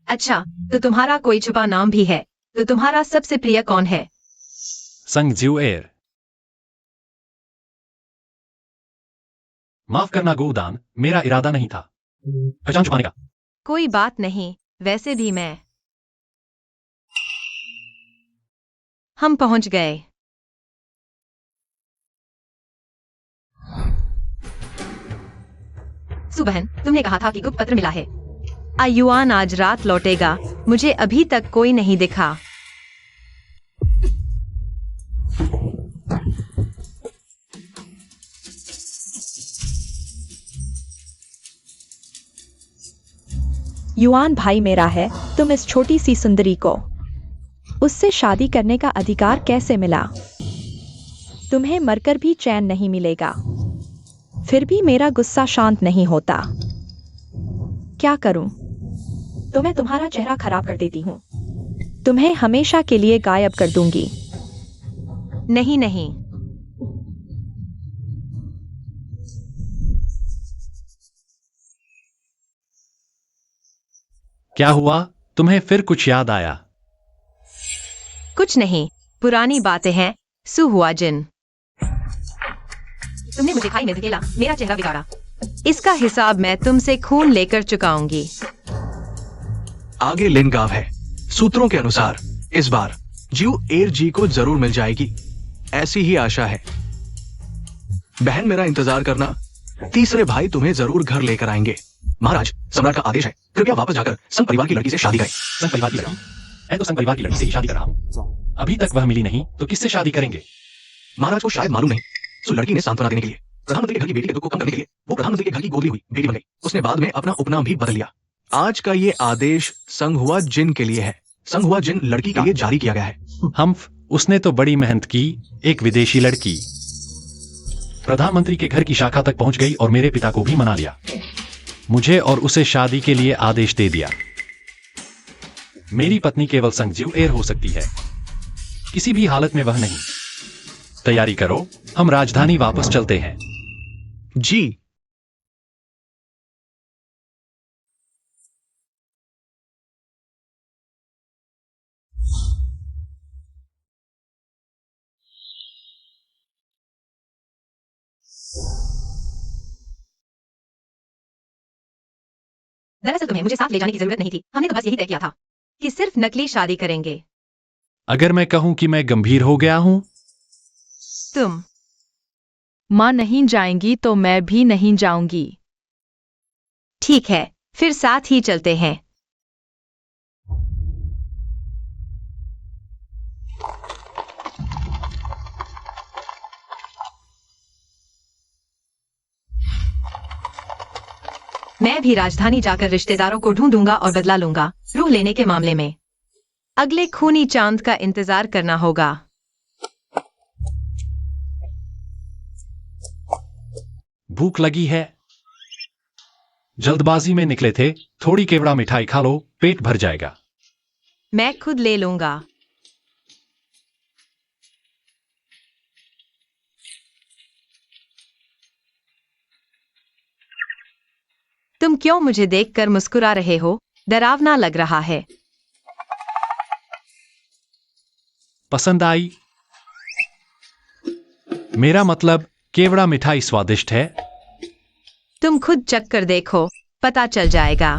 [SPEAKER 2] अच्छा, तो तुम्हारा कोई छुपा नाम भी है। तो तुम्हारा सबसे प्रिय कौन है?
[SPEAKER 3] संग ज्यूएर। माफ करना गोदान, मेरा इरादा नहीं था पहचान छुपाने का।
[SPEAKER 2] कोई बात नहीं, वैसे भी मैं। हम पहुंच गए। सुबहन, तुमने कहा था कि गुप्त पत्र मिला है। युआन आज रात लौटेगा। मुझे अभी तक कोई नहीं दिखा।
[SPEAKER 5] युआन भाई मेरा है, तुम इस छोटी सी सुंदरी को उससे शादी करने का अधिकार कैसे मिला? तुम्हें मरकर भी चैन नहीं मिलेगा। फिर भी मेरा गुस्सा शांत नहीं होता। क्या करूं? तो मैं तुम्हारा चेहरा खराब कर देती हूँ। तुम्हें हमेशा के लिए गायब कर दूंगी।
[SPEAKER 2] नहीं नहीं।
[SPEAKER 3] क्या हुआ? तुम्हें फिर कुछ याद आया?
[SPEAKER 2] कुछ नहीं, पुरानी बातें हैं। सुहुआ जिन, तुमने मुझे खाई में धकेला, मेरा चेहरा बिगाड़ा। इसका हिसाब मैं तुमसे खून लेकर चुकाऊंगी।
[SPEAKER 4] आगे लिन गांव है। सूत्रों के अनुसार इस बार जीव एर जी को जरूर मिल जाएगी, ऐसी ही आशा है। बहन, मेरा इंतजार करना। तीसरे भाई तुम्हें जरूर घर लेकर आएंगे। महाराज, सम्राट का आदेश है, कृपया वापस जाकर संघ परिवार की लड़की से शादी करें।
[SPEAKER 3] संघ परिवार की लड़की? मैं तो संघ परिवार की लड़की से ही शादी कर रहा हूँ। अभी तक वह मिली नहीं तो किससे शादी करेंगे?
[SPEAKER 4] महाराज को शायद मालूम नहीं, सो लड़की ने सांत्वना देने के लिए, प्रधानमंत्री के घर की बेटी के दुख को कम करने के लिए, वो प्रधानमंत्री के घर की गोद ली हुई बेटी बन गई। उसने बाद में अपना उपनाम भी बदल लिया। आज का ये आदेश संघहुआ जिन के लिए है। संघहुआ जिन लड़की के लिए जारी किया गया है।
[SPEAKER 3] हम्फ, उसने तो बड़ी मेहनत की। एक विदेशी लड़की प्रधानमंत्री के घर की शाखा तक पहुंच गई और मेरे पिता को भी मना लिया। मुझे और उसे शादी के लिए आदेश दे दिया। मेरी पत्नी केवल संजीव एर हो सकती है, किसी भी हालत में वह नहीं। तैयारी करो, हम राजधानी वापस चलते हैं।
[SPEAKER 4] जी।
[SPEAKER 2] दरअसल तुम्हें मुझे साथ ले जाने की जरूरत नहीं थी। हमने तो बस यही तय किया था कि सिर्फ नकली शादी करेंगे।
[SPEAKER 3] अगर मैं कहूं कि मैं गंभीर हो गया हूं?
[SPEAKER 2] तुम
[SPEAKER 1] माँ नहीं जाएंगी तो मैं भी नहीं जाऊंगी।
[SPEAKER 2] ठीक है, फिर साथ ही चलते हैं। मैं भी राजधानी जाकर रिश्तेदारों को ढूंढूंगा और बदला लूंगा रूह लेने के मामले में। अगले खूनी चांद का इंतजार करना होगा।
[SPEAKER 3] भूख लगी है। जल्दबाजी में निकले थे, थोड़ी केवड़ा मिठाई खा लो, पेट भर जाएगा।
[SPEAKER 2] मैं खुद ले लूंगा। तुम क्यों मुझे देखकर मुस्कुरा रहे हो? डरावना लग रहा है।
[SPEAKER 3] पसंद आई? मेरा मतलब केवड़ा मिठाई स्वादिष्ट है।
[SPEAKER 2] तुम खुद चख कर देखो, पता चल जाएगा।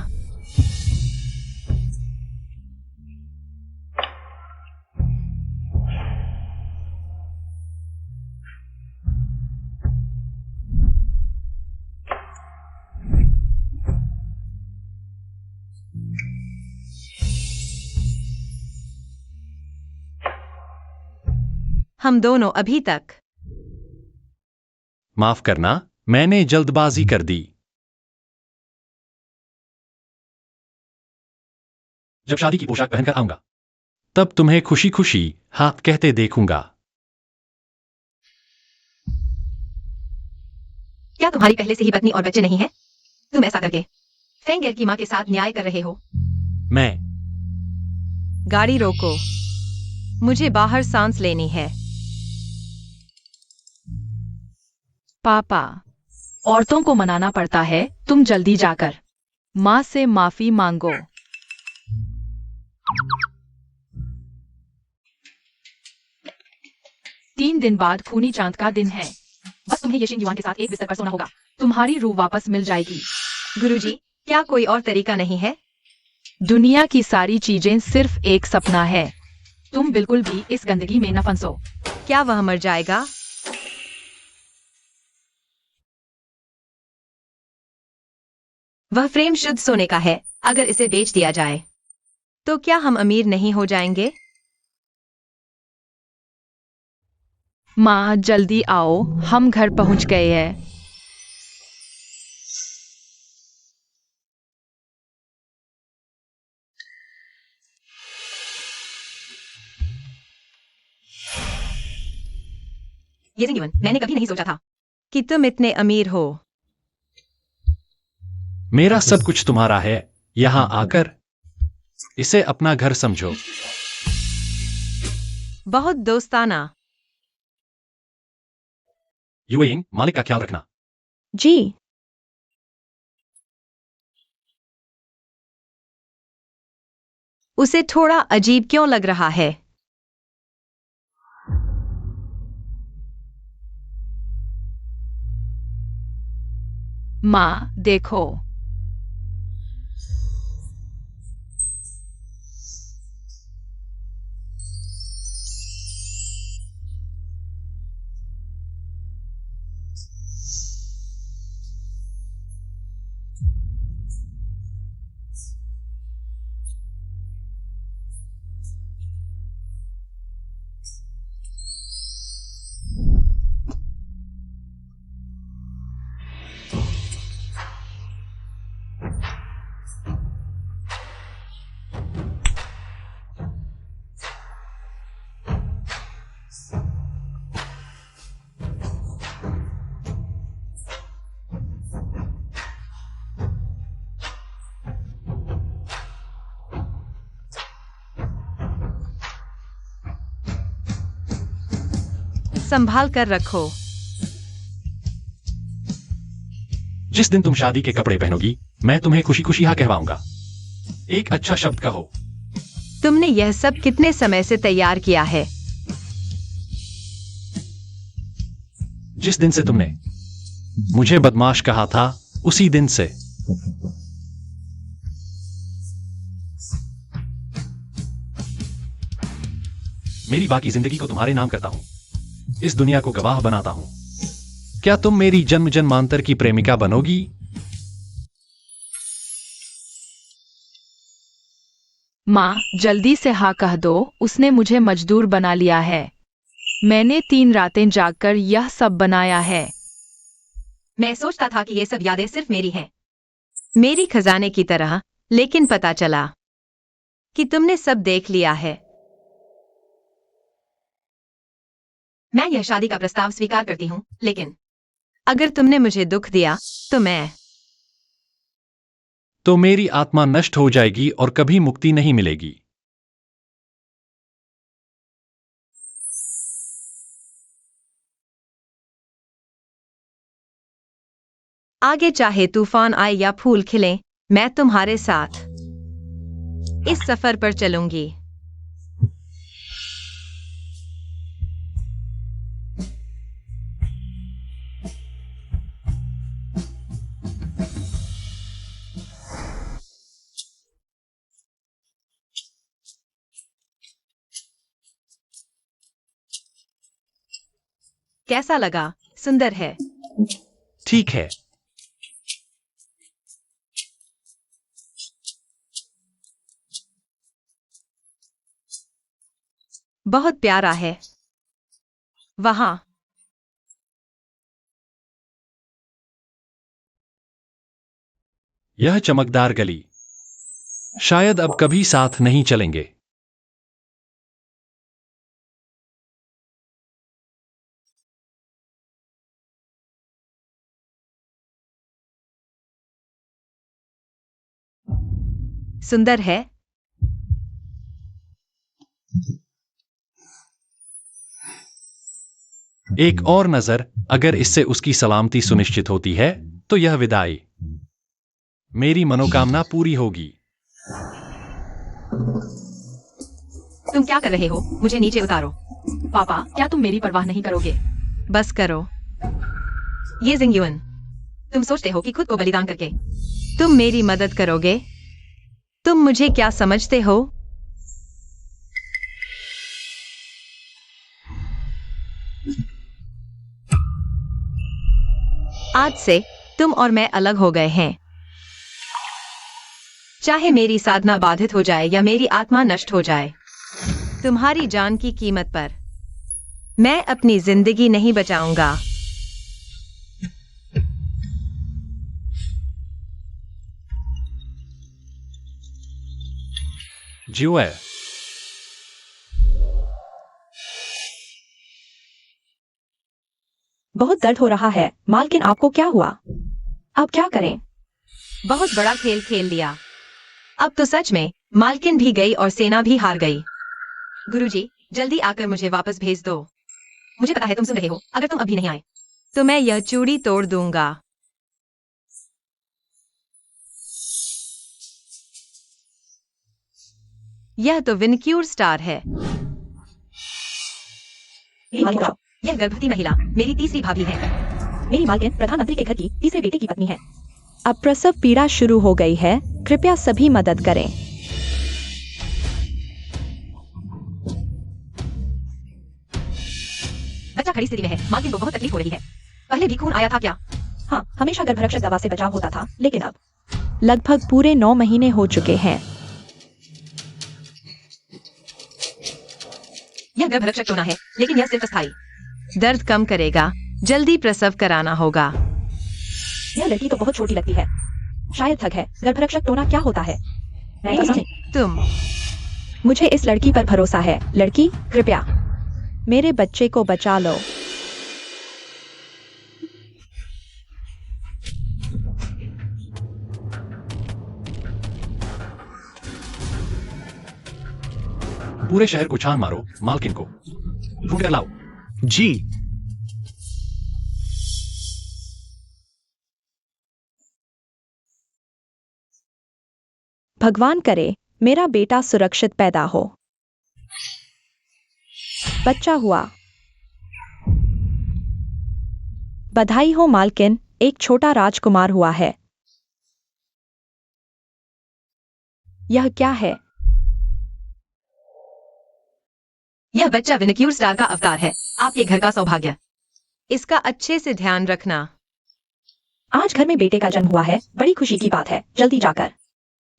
[SPEAKER 2] हम दोनों अभी तक।
[SPEAKER 3] माफ करना, मैंने जल्दबाजी कर दी। जब शादी की पोशाक पहनकर आऊंगा तब तुम्हें खुशी खुशी हाथ कहते देखूंगा।
[SPEAKER 2] क्या तुम्हारी पहले से ही पत्नी और बच्चे नहीं हैं? तुम ऐसा करके फेंगर की मां के साथ न्याय कर रहे हो।
[SPEAKER 3] मैं
[SPEAKER 2] गाड़ी रोको, मुझे बाहर सांस लेनी है।
[SPEAKER 1] पापा, औरतों को मनाना पड़ता है। तुम जल्दी जाकर माँ से माफी मांगो। तीन दिन बाद खूनी चांद का दिन है। बस तुम्हें यशिन युवान के साथ एक बिस्तर पर सोना होगा। तुम्हारी रूह वापस मिल जाएगी।
[SPEAKER 2] गुरुजी, क्या कोई और तरीका नहीं है?
[SPEAKER 1] दुनिया की सारी चीजें सिर्फ एक सपना है। तुम बिल्कुल भी इस गंदगी में न फंसो।
[SPEAKER 2] क्या वह मर जाएगा? वह फ्रेम शुद्ध सोने का है। अगर इसे बेच दिया जाए तो क्या हम अमीर नहीं हो जाएंगे?
[SPEAKER 1] माँ, जल्दी आओ, हम घर पहुंच गए हैं।
[SPEAKER 2] ये जीवन मैंने कभी नहीं सोचा था कि तुम इतने अमीर हो।
[SPEAKER 3] मेरा सब कुछ तुम्हारा है। यहां आकर इसे अपना घर समझो।
[SPEAKER 2] बहुत दोस्ताना।
[SPEAKER 3] यूइंग, मालिक का ख्याल रखना।
[SPEAKER 5] जी।
[SPEAKER 2] उसे थोड़ा अजीब क्यों लग रहा है?
[SPEAKER 1] माँ, देखो।
[SPEAKER 2] संभाल कर रखो।
[SPEAKER 3] जिस दिन तुम शादी के कपड़े पहनोगी, मैं तुम्हें खुशी खुशी हाँ कहवाऊंगा। एक अच्छा शब्द कहो।
[SPEAKER 2] तुमने यह सब कितने समय से तैयार किया है?
[SPEAKER 3] जिस दिन से तुमने मुझे बदमाश कहा था, उसी दिन से। मेरी बाकी जिंदगी को तुम्हारे नाम करता हूं, इस दुनिया को गवाह बनाता हूं। क्या तुम मेरी जन्म जन्मांतर की प्रेमिका बनोगी?
[SPEAKER 1] माँ, जल्दी से हाँ कह दो। उसने मुझे मजदूर बना लिया है। मैंने 3 रातें जागकर यह सब बनाया है।
[SPEAKER 2] मैं सोचता था कि ये सब यादें सिर्फ मेरी हैं, मेरी खजाने की तरह, लेकिन पता चला कि तुमने सब देख लिया है। मैं यह शादी का प्रस्ताव स्वीकार करती हूँ, लेकिन अगर तुमने मुझे दुख दिया
[SPEAKER 3] तो मेरी आत्मा नष्ट हो जाएगी और कभी मुक्ति नहीं मिलेगी।
[SPEAKER 2] आगे चाहे तूफान आए या फूल खिले, मैं तुम्हारे साथ इस सफर पर चलूंगी। कैसा लगा? सुंदर है।
[SPEAKER 3] ठीक है।
[SPEAKER 2] बहुत प्यारा है। वहां
[SPEAKER 3] यह चमकदार गली, शायद अब कभी साथ नहीं चलेंगे।
[SPEAKER 2] सुंदर है।
[SPEAKER 3] एक और नजर, अगर इससे उसकी सलामती सुनिश्चित होती है, तो यह विदाई। मेरी मनोकामना पूरी होगी।
[SPEAKER 2] तुम क्या कर रहे हो? मुझे नीचे उतारो।
[SPEAKER 1] पापा, क्या तुम मेरी परवाह नहीं करोगे?
[SPEAKER 2] बस करो। ये जिंगयुन, तुम सोचते हो कि खुद को बलिदान करके तुम मेरी मदद करोगे? तुम मुझे क्या समझते हो? आज से तुम और मैं अलग हो गए हैं। चाहे मेरी साधना बाधित हो जाए या मेरी आत्मा नष्ट हो जाए, तुम्हारी जान की कीमत पर मैं अपनी जिंदगी नहीं बचाऊंगा।
[SPEAKER 3] जियो।
[SPEAKER 5] बहुत दर्द हो रहा है। मालकिन, आपको क्या हुआ? अब क्या करें?
[SPEAKER 2] बहुत बड़ा खेल खेल लिया। अब तो सच में मालकिन भी गई और सेना भी हार गई। गुरुजी, जल्दी आकर मुझे वापस भेज दो। मुझे पता है तुम सुन रहे हो। अगर तुम अभी नहीं आए तो मैं यह चूड़ी तोड़ दूंगा। यह तो विनक्यूर स्टार है।
[SPEAKER 5] मेरी मालकिन साहब,
[SPEAKER 2] यह गर्भवती महिला मेरी तीसरी भाभी है।
[SPEAKER 5] मेरी मालकिन प्रधानमंत्री के घर की तीसरे बेटे की पत्नी है। अब प्रसव पीड़ा शुरू हो गई है, कृपया सभी मदद करें।
[SPEAKER 2] बच्चा खड़ी स्थिति में है। मालकिन को बहुत तकलीफ हो रही है। पहले भी खून आया था क्या?
[SPEAKER 5] हाँ, हमेशा गर्भरक्षक दवा से बचाव होता था, लेकिन अब लगभग पूरे 9 महीने हो चुके हैं।
[SPEAKER 2] यह गर्भरक्षक टोना है, लेकिन यह सिर्फ अस्थायी दर्द कम करेगा। जल्दी प्रसव कराना होगा।
[SPEAKER 5] यह लड़की तो बहुत छोटी लगती है, शायद थक है। गर्भरक्षक टोना क्या होता है? मैं तो समझी।
[SPEAKER 2] तुम
[SPEAKER 5] मुझे इस लड़की पर भरोसा है। लड़की, कृपया मेरे बच्चे को बचा लो।
[SPEAKER 3] पूरे शहर को छान मारो, मालकिन को ढूंढ कर लाओ।
[SPEAKER 4] जी।
[SPEAKER 5] भगवान करे मेरा बेटा सुरक्षित पैदा हो। बच्चा हुआ। बधाई हो मालकिन, एक छोटा राजकुमार हुआ है। यह क्या है?
[SPEAKER 2] यह बच्चा विनक्यूर स्टार का अवतार है। आपके घर का सौभाग्य। इसका अच्छे से ध्यान रखना।
[SPEAKER 5] आज घर में बेटे का जन्म हुआ है, बड़ी खुशी की बात है। जल्दी जाकर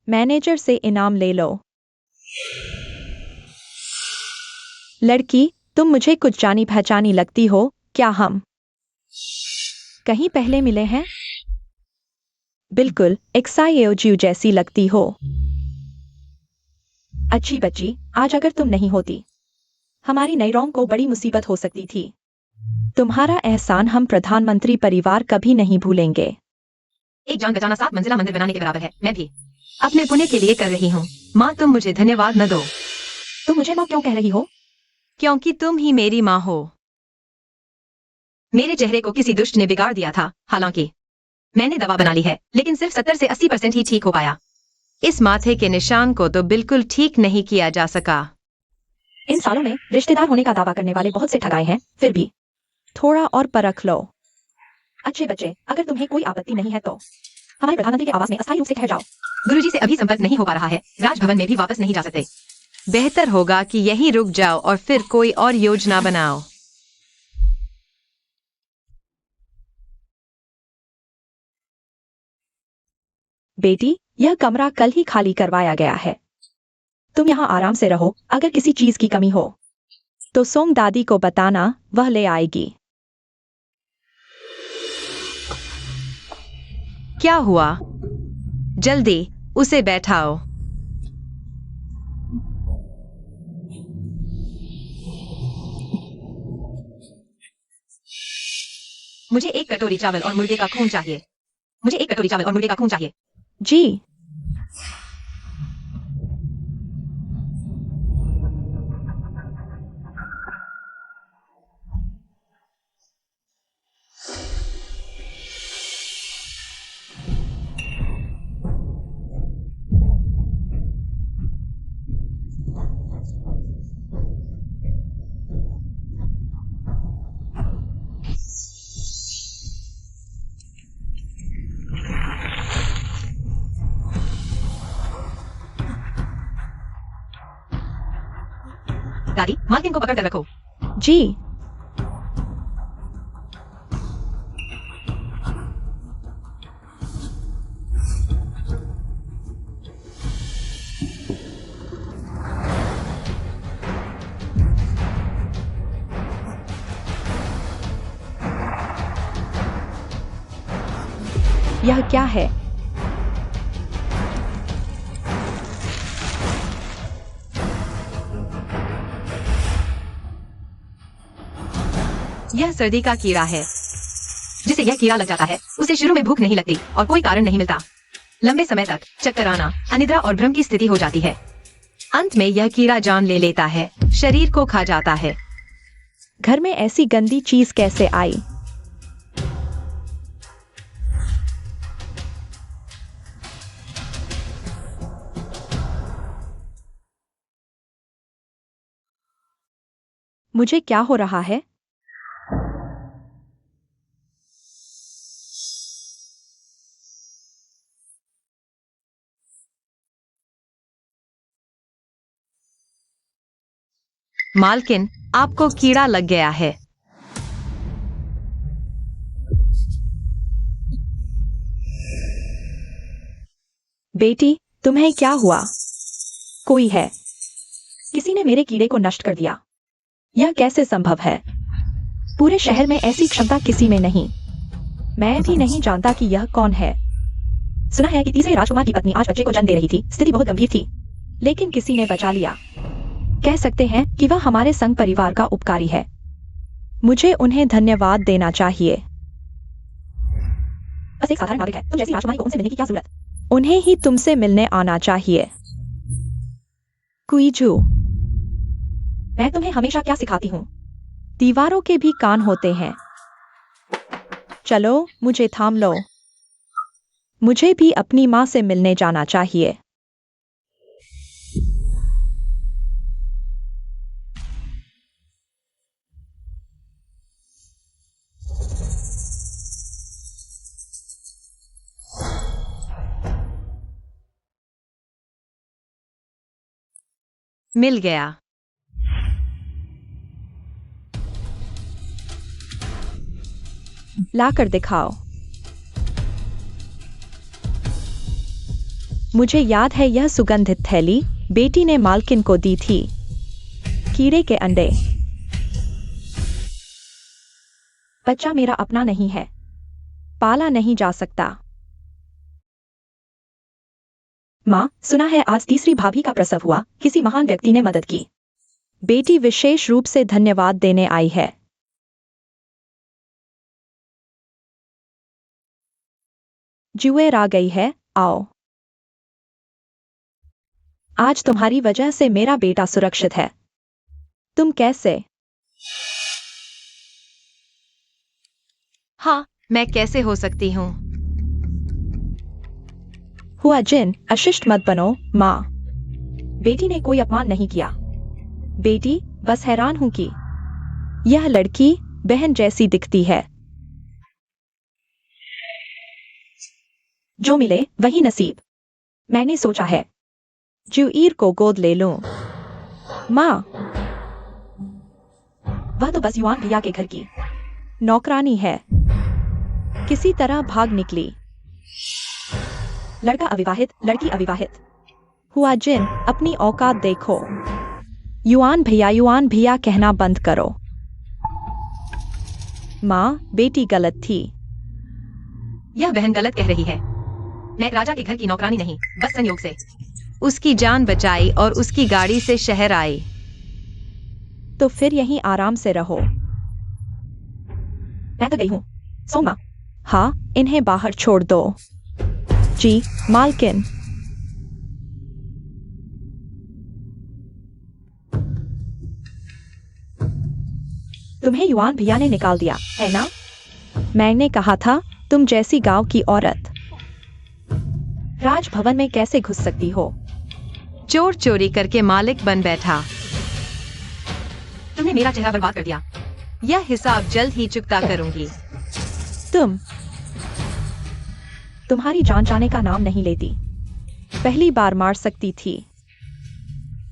[SPEAKER 5] मैनेजर से इनाम ले लो। लड़की, तुम मुझे कुछ जानी पहचानी लगती हो। क्या हम कहीं पहले मिले हैं? बिल्कुल एक्साइओज्यू जैसी लगती हो। अच्छी बच्ची, आज अगर तुम नहीं होती हमारी नई रॉन्ग को बड़ी मुसीबत हो सकती थी। तुम्हारा एहसान हम प्रधानमंत्री परिवार कभी नहीं भूलेंगे।
[SPEAKER 2] एक जान बचाना 7 मंजिला मंदिर बनाने के बराबर है। मैं भी अपने पुण्य के लिए कर रही हूँ। माँ, तुम मुझे धन्यवाद न दो।
[SPEAKER 5] तुम मुझे माँ क्यों कह रही हो?
[SPEAKER 2] क्योंकि तुम ही मेरी माँ हो। मेरे चेहरे को किसी दुष्ट ने बिगाड़ दिया था। हालांकि मैंने दवा बना ली है, लेकिन सिर्फ 70 से 80% ही ठीक हो पाया। इस माथे के निशान को तो बिल्कुल ठीक नहीं किया जा सका।
[SPEAKER 5] इन सालों में रिश्तेदार होने का दावा करने वाले बहुत से ठगाए हैं, फिर भी थोड़ा और परख लो। अच्छे बच्चे, अगर तुम्हें कोई आपत्ति नहीं है तो हमारे प्रधानमंत्री के आवास में अस्थायी रूप से ठहर जाओ।
[SPEAKER 2] गुरुजी से अभी संपर्क नहीं हो पा रहा है। राजभवन में भी वापस नहीं जा सकते। बेहतर होगा कि यहीं रुक जाओ और फिर कोई और योजना बनाओ।
[SPEAKER 5] बेटी, यह कमरा कल ही खाली करवाया गया है। तुम यहाँ आराम से रहो। अगर किसी चीज की कमी हो तो सोंग दादी को बताना, वह ले आएगी।
[SPEAKER 2] क्या हुआ? जल्दी उसे बैठाओ। मुझे 1 कटोरी चावल और मुर्गे का खून चाहिए। मुझे 1 कटोरी चावल और मुर्गे का खून चाहिए।
[SPEAKER 5] जी।
[SPEAKER 2] दादी, मालकिन को पकड़ कर रखो।
[SPEAKER 5] जी। यह क्या है?
[SPEAKER 2] यह सर्दी का कीड़ा है। जिसे यह कीड़ा लग जाता है, उसे शुरू में भूख नहीं लगती और कोई कारण नहीं मिलता। लंबे समय तक चक्कर आना, अनिद्रा और भ्रम की स्थिति हो जाती है। अंत में यह कीड़ा जान ले लेता है, शरीर को खा जाता है।
[SPEAKER 5] घर में ऐसी गंदी चीज कैसे आई? मुझे क्या हो रहा है?
[SPEAKER 2] मालकिन, आपको कीड़ा लग गया है।
[SPEAKER 5] बेटी, तुम्हें क्या हुआ? कोई है? किसी ने मेरे कीड़े को नष्ट कर दिया। यह कैसे संभव है? पूरे शहर में ऐसी क्षमता किसी में नहीं। मैं भी नहीं जानता कि यह कौन है। सुना है कि तीसरे राजकुमार की पत्नी आज बच्चे को जन्म दे रही थी। स्थिति बहुत गंभीर थी, लेकिन किसी ने बचा लिया। कह सकते हैं कि वह हमारे संघ परिवार का उपकारी है। मुझे उन्हें धन्यवाद देना चाहिए। बस एक साधारण नागरिक है। तुम जैसी राजकुमारी को उनसे मिलने की क्या जरूरत? उन्हें ही तुमसे मिलने आना चाहिए। कुईजू, मैं तुम्हें हमेशा क्या सिखाती हूँ? दीवारों के भी कान होते हैं। चलो, मुझे थाम लो। मुझे भी अपनी माँ से मिलने जाना चाहिए।
[SPEAKER 2] मिल गया।
[SPEAKER 5] लाकर दिखाओ। मुझे याद है यह सुगंधित थैली बेटी ने मालकिन को दी थी। कीड़े के अंडे। बच्चा मेरा अपना नहीं है, पाला नहीं जा सकता। माँ, सुना है आज तीसरी भाभी का प्रसव हुआ। किसी महान व्यक्ति ने मदद की। बेटी विशेष रूप से धन्यवाद देने आई है। जुएर आ गई है, आओ। आज तुम्हारी वजह से मेरा बेटा सुरक्षित है। तुम कैसे?
[SPEAKER 2] हाँ, मैं कैसे हो सकती हूँ?
[SPEAKER 5] हुआ जिन, अशिष्ट मत बनो, माँ। बेटी ने कोई अपमान नहीं किया। बेटी, बस हैरान हूं कि यह लड़की बहन जैसी दिखती है। जो मिले वही नसीब। मैंने सोचा है जुईर को गोद ले लूं। माँ, वह तो बस युआन भैया के घर की नौकरानी है। किसी तरह भाग निकली। लड़का अविवाहित, लड़की अविवाहित। हुआ जिन, अपनी औकात देखो। युआन भैया कहना बंद करो। माँ, बेटी गलत थी।
[SPEAKER 2] यह बहन गलत कह रही है। मैं राजा के घर की नौकरानी नहीं, बस संयोग से उसकी जान बचाई और उसकी गाड़ी से शहर आई।
[SPEAKER 5] तो फिर यहीं आराम से रहो। मैं तो गई हूँ। सोमा। हाँ, इन्हें बाहर छोड़ दो। जी, मालकिन। तुम्हें युआन भैया ने निकाल दिया है ना? मैंने कहा था तुम जैसी गांव की औरत राजभवन में कैसे घुस सकती हो?
[SPEAKER 2] चोर चोरी करके मालिक बन बैठा। तुमने मेरा चेहरा बर्बाद कर दिया। यह हिसाब जल्द ही चुकता करूंगी।
[SPEAKER 5] तुम्हारी जान जाने का नाम नहीं लेती। पहली बार मार सकती थी,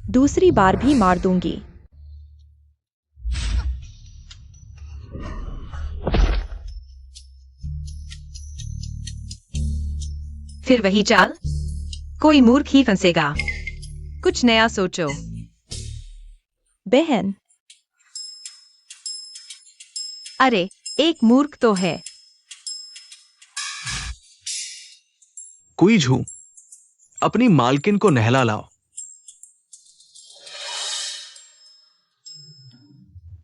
[SPEAKER 5] दूसरी बार भी मार दूंगी।
[SPEAKER 2] फिर वही चाल? कोई मूर्ख ही फंसेगा। कुछ नया सोचो।
[SPEAKER 5] बहन।
[SPEAKER 2] अरे, एक मूर्ख तो है।
[SPEAKER 4] कुईझू, अपनी मालकिन को नहला लाओ।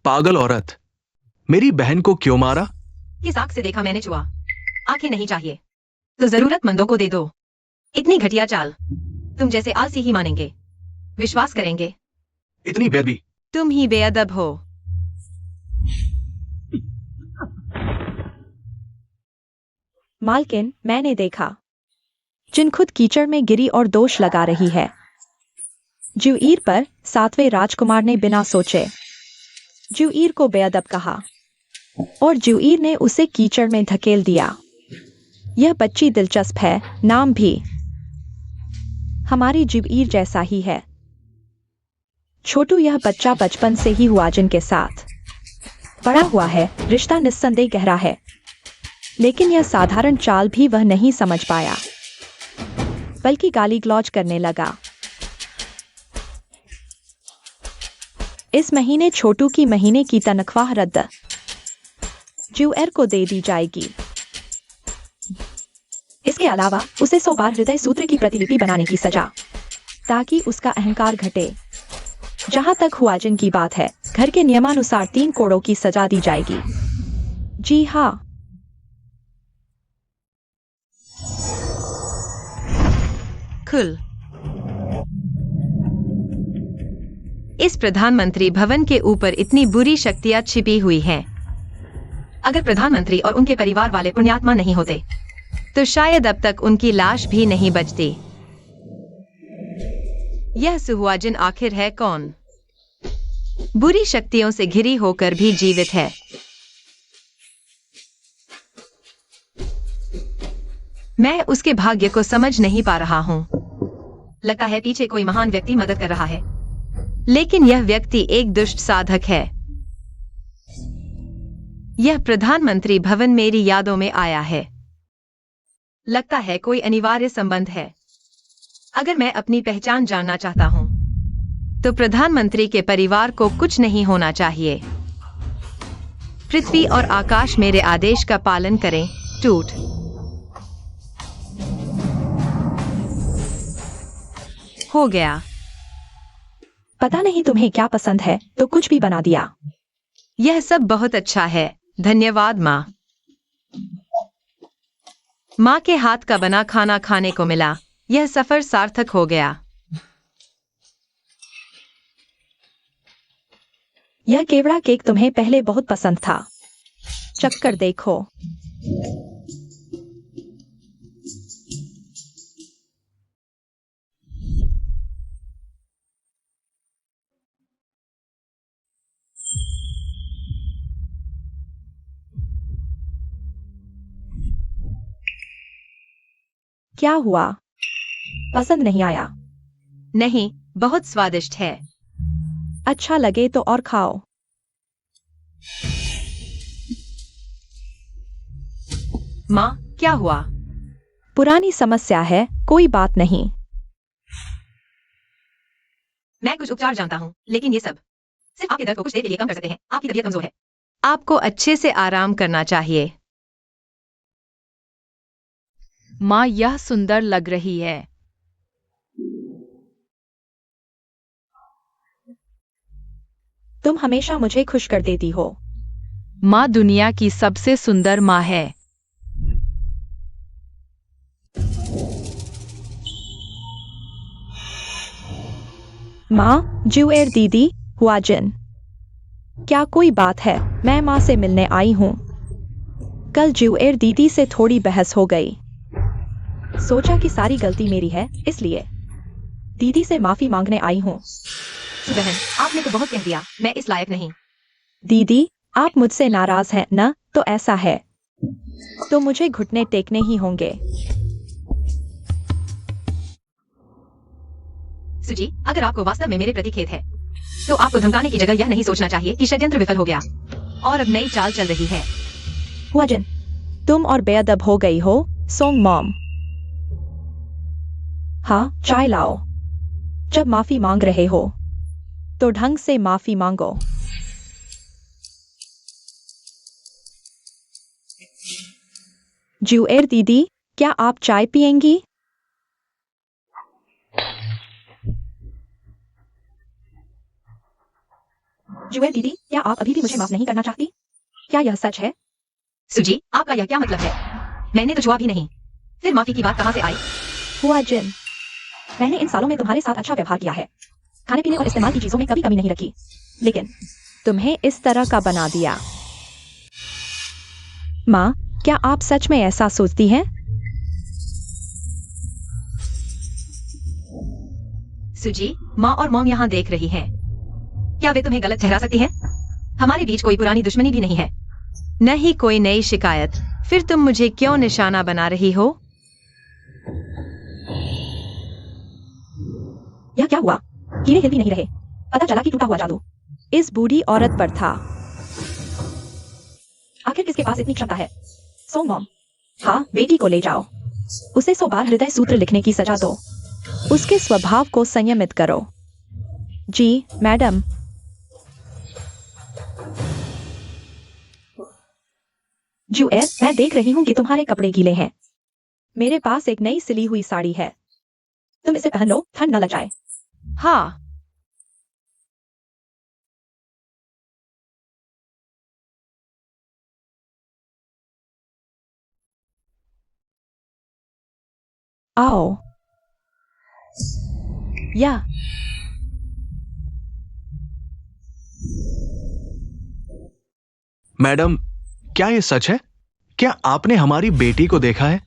[SPEAKER 4] पागल औरत, मेरी बहन को क्यों मारा?
[SPEAKER 2] किस आंख से देखा मैंने चुआ? आंखें नहीं चाहिए तो जरूरतमंदों को दे दो। इतनी घटिया चाल, तुम जैसे आलसी ही मानेंगे, विश्वास करेंगे।
[SPEAKER 4] इतनी बेअदबी।
[SPEAKER 2] तुम ही बेअदब हो।
[SPEAKER 5] मालकिन, मैंने देखा जिन खुद कीचड़ में गिरी और दोष लगा रही है। जुईर पर 7वें राजकुमार ने बिना सोचे जुईर को बेअदब कहा और जुईर ने उसे कीचड़ में धकेल दिया। यह बच्ची दिलचस्प है, नाम भी हमारी जुईर जैसा ही है। छोटू, यह बच्चा बचपन से ही हुआजिन के साथ बड़ा हुआ है, रिश्ता निस्संदेह गहरा है, लेकिन यह साधारण चाल भी वह नहीं समझ पाया, बल्कि गाली गलौज करने लगा। इस महीने छोटू की महीने की तनख्वाह रद्द जुएर को दे दी जाएगी। इसके अलावा उसे 100 बार हृदय सूत्र की प्रतिलिपि बनाने की सजा, ताकि उसका अहंकार घटे। जहां तक हुआजिन की बात है, घर के नियमानुसार 3 कोड़ों की सजा दी जाएगी। जी हाँ।
[SPEAKER 2] खुल। इस प्रधानमंत्री भवन के ऊपर इतनी बुरी शक्तियां छिपी हुई हैं। अगर प्रधानमंत्री और उनके परिवार वाले पुण्यात्मा नहीं होते, तो शायद अब तक उनकी लाश भी नहीं बचती। यह सुहुआजिन आखिर है कौन? बुरी शक्तियों से घिरी होकर भी जीवित है। मैं उसके भाग्य को समझ नहीं पा रहा हूं। लगता है पीछे कोई महान व्यक्ति मदद कर रहा है, लेकिन यह व्यक्ति एक दुष्ट साधक है। यह प्रधानमंत्री भवन मेरी यादों में आया है। लगता है कोई अनिवार्य संबंध है। अगर मैं अपनी पहचान जानना चाहता हूं, तो प्रधानमंत्री के परिवार को कुछ नहीं होना चाहिए। पृथ्वी और आकाश मेरे आदेश का पालन करें। टूट। हो गया।
[SPEAKER 5] पता नहीं तुम्हें क्या पसंद है, तो कुछ भी बना दिया।
[SPEAKER 2] यह सब बहुत अच्छा है, धन्यवाद माँ। माँ के हाथ का बना खाना खाने को मिला। यह सफर सार्थक हो गया।
[SPEAKER 5] यह केवड़ा केक तुम्हें पहले बहुत पसंद था। चक्कर देखो। क्या हुआ? पसंद नहीं आया?
[SPEAKER 2] नहीं, बहुत स्वादिष्ट है।
[SPEAKER 5] अच्छा लगे तो और खाओ।
[SPEAKER 2] माँ, क्या हुआ?
[SPEAKER 5] पुरानी समस्या है, कोई बात नहीं।
[SPEAKER 2] मैं कुछ उपचार जानता हूँ, लेकिन ये सब सिर्फ आपके दर्द को कुछ देर के लिए कम कर सकते हैं। आपकी तबीयत कमजोर है। आपको अच्छे से आराम करना चाहिए।
[SPEAKER 1] माँ, यह सुंदर लग रही है।
[SPEAKER 5] तुम हमेशा मुझे खुश कर देती हो।
[SPEAKER 1] माँ दुनिया की सबसे सुंदर माँ है।
[SPEAKER 5] माँ, जुएर दीदी, हुआजिन। क्या कोई बात है? मैं माँ से मिलने आई हूँ। कल जुएर दीदी से थोड़ी बहस हो गई। सोचा कि सारी गलती मेरी है, इसलिए दीदी से माफी मांगने आई हूँ।
[SPEAKER 2] बहन, आपने तो बहुत कह दिया। मैं इस लायक नहीं।
[SPEAKER 5] दीदी, आप मुझसे नाराज हैं न? तो ऐसा है तो मुझे घुटने टेकने ही होंगे।
[SPEAKER 2] सुजी, अगर आपको वास्तव में मेरे प्रति खेद है, तो आपको धमकाने की जगह यह नहीं सोचना चाहिए कि षड्यंत्र विफल हो गया और अब नई चाल चल रही है।
[SPEAKER 5] हुआजिन, तुम और बेअदब हो गई हो। Song mom. हाँ, चाय लाओ। जब माफी मांग रहे हो तो ढंग से माफी मांगो। जुएर दीदी, क्या आप चाय पिएंगी? जुएर दीदी, क्या आप अभी भी मुझे माफ नहीं करना चाहती? क्या यह सच है?
[SPEAKER 2] सुजी, आपका यह क्या मतलब है? मैंने तो छुआ भी नहीं, फिर माफी की बात कहां से आई?
[SPEAKER 5] हुआ जिन, मैंने इन सालों में तुम्हारे साथ अच्छा व्यवहार किया है, खाने पीने और इस्तेमाल की चीजों में कभी कमी नहीं रखी, लेकिन तुम्हें इस तरह का बना दिया। माँ, क्या आप सच में ऐसा सोचती हैं?
[SPEAKER 2] सुजी, माँ और मॉम यहाँ देख रही हैं। क्या वे तुम्हें गलत ठहरा सकती हैं? हमारे बीच कोई पुरानी दुश्मनी भी नहीं है। नहीं कोई नई शिकायत। फिर तुम मुझे क्यों निशाना बना रही हो?
[SPEAKER 5] यह क्या हुआ? कीड़े हिल भी नहीं रहे। पता चला कि टूटा हुआ जादू इस बूढ़ी औरत पर था। आखिर किसके पास इतनी क्षमता है? सो मॉम, हाँ, बेटी को ले जाओ। उसे 100 बार हृदय सूत्र लिखने की सजा दो। उसके स्वभाव को संयमित करो। जी मैडम। जूएल, मैं देख रही हूँ कि तुम्हारे कपड़े गीले हैं। मेरे पास एक नई सिली हुई साड़ी है, तुम इसे पहन लो, ठंड न लग जाए।
[SPEAKER 2] हाँ।
[SPEAKER 5] आओ। या
[SPEAKER 4] मैडम, क्या ये सच है? क्या आपने हमारी बेटी को देखा है?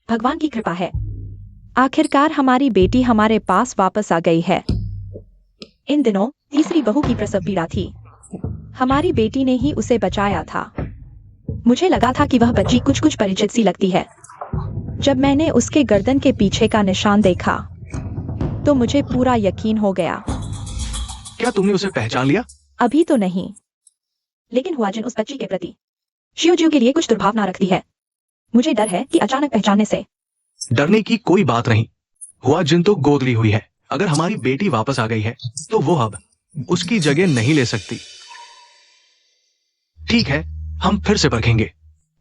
[SPEAKER 5] भगवान की कृपा है, आखिरकार हमारी बेटी हमारे पास वापस आ गई है। इन दिनों तीसरी बहू की प्रसव पीड़ा थी। हमारी बेटी ने ही उसे बचाया था। मुझे लगा था कि वह बच्ची कुछ कुछ परिचित सी लगती है। जब मैंने उसके गर्दन के पीछे का निशान देखा तो मुझे पूरा यकीन हो गया।
[SPEAKER 4] क्या तुमने उसे पहचान लिया?
[SPEAKER 5] अभी तो नहीं, लेकिन हुआजिन उस बच्ची के प्रति शिवजी के लिए कुछ दुर्भावना रखती है। मुझे डर है कि अचानक पहचानने से।
[SPEAKER 4] डरने की कोई बात नहीं। हुआजिन तो गोद ली हुई है। अगर हमारी बेटी वापस आ गई है तो वो अब उसकी जगह नहीं ले सकती। ठीक है, हम फिर से परखेंगे।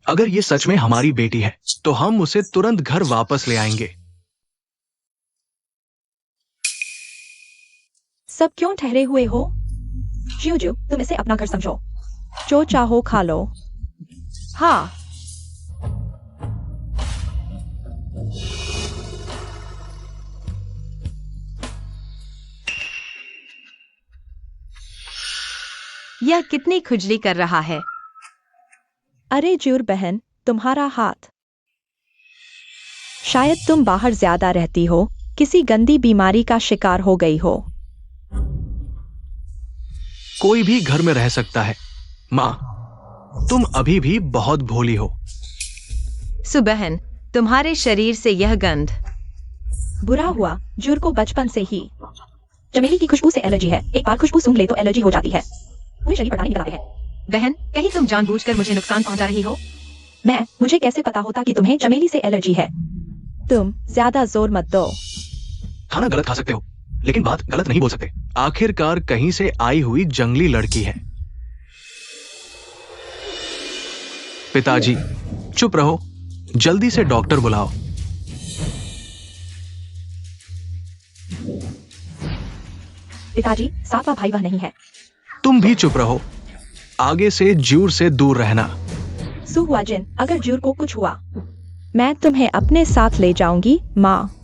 [SPEAKER 4] अगर ये सच में हमारी बेटी है तो हम उसे तुरंत घर वापस ले आएंगे।
[SPEAKER 5] सब क्यों ठहरे हुए हो? शिवजू, तुम इसे अपना घर समझो। जो चाहो खा लो।
[SPEAKER 2] हाँ। यह कितनी खुजली कर रहा है?
[SPEAKER 5] अरे जूर बहन, तुम्हारा हाथ। शायद तुम बाहर ज्यादा रहती हो, किसी गंदी बीमारी का शिकार हो गई हो।
[SPEAKER 4] कोई भी घर में रह सकता है। माँ, तुम अभी भी बहुत भोली हो।
[SPEAKER 2] सुबहन, तुम्हारे शरीर से यह गंध।
[SPEAKER 5] बुरा हुआ जूर को बचपन से ही चमेली की खुशबू से एलर्जी है। एक बार खुशबू सूंघ ले तो एलर्जी हो जाती है। पूरे शरीर पर दाने निकल आते हैं।
[SPEAKER 2] बहन, कहीं तुम जानबूझकर मुझे नुकसान पहुंचा रही हो?
[SPEAKER 5] मुझे कैसे पता होता कि तुम्हें चमेली से एलर्जी है? तुम ज्यादा जोर मत दो।
[SPEAKER 4] खाना गलत खा सकते हो, लेकिन बात गलत नहीं बोल सकते। आखिरकार कहीं से आई हुई जंगली लड़की है। पिताजी, चुप रहो। जल्दी से डॉक्टर बुलाओ।
[SPEAKER 5] पिताजी, सातवां भाई वह नहीं है।
[SPEAKER 4] तुम भी चुप रहो। आगे से जूर से दूर रहना।
[SPEAKER 5] सुहुआजिन, अगर जूर को कुछ हुआ मैं तुम्हें अपने साथ ले जाऊंगी। माँ,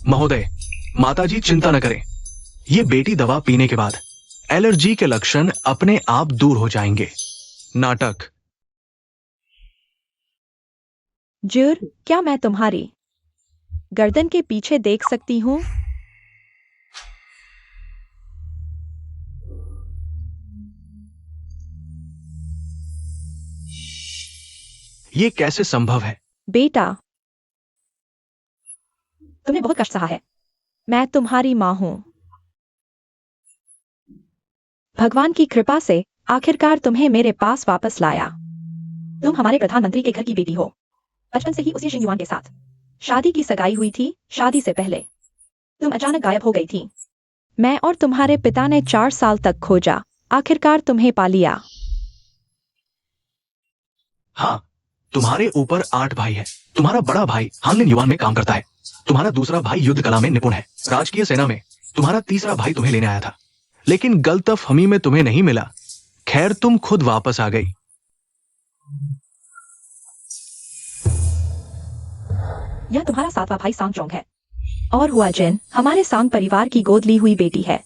[SPEAKER 4] महोदय, माताजी चिंता न करें। ये बेटी दवा पीने के बाद एलर्जी के लक्षण अपने आप दूर हो जाएंगे। नाटक।
[SPEAKER 5] जूर, क्या मैं तुम्हारी गर्दन के पीछे देख सकती हूँ?
[SPEAKER 4] ये कैसे संभव है?
[SPEAKER 5] बेटा, तुमने बहुत कष्ट सहा है। मैं तुम्हारी माँ हूं। भगवान की कृपा से आखिरकार तुम्हें मेरे पास वापस लाया। तुम हमारे प्रधानमंत्री के घर की बेटी हो। बचपन से ही उसी शिंगयुआन के साथ शादी की सगाई हुई थी। शादी से पहले तुम अचानक गायब हो गई थी। मैं और तुम्हारे पिता ने 4 साल तक खोजा, आखिरकार तुम्हें पा लिया।
[SPEAKER 4] हाँ, तुम्हारे ऊपर 8 भाई है। तुम्हारा बड़ा भाई हानलिन युवान में काम करता है। तुम्हारा दूसरा भाई युद्ध कला में निपुण है, राजकीय सेना में। तुम्हारा तीसरा भाई तुम्हें लेने आया था, लेकिन गलतफहमी में तुम्हें नहीं मिला। खैर, तुम खुद वापस आ गई।
[SPEAKER 5] यह तुम्हारा 7वां भाई सांगचोंग है, और हुआ जिन हमारे सांग परिवार की गोद ली हुई बेटी है।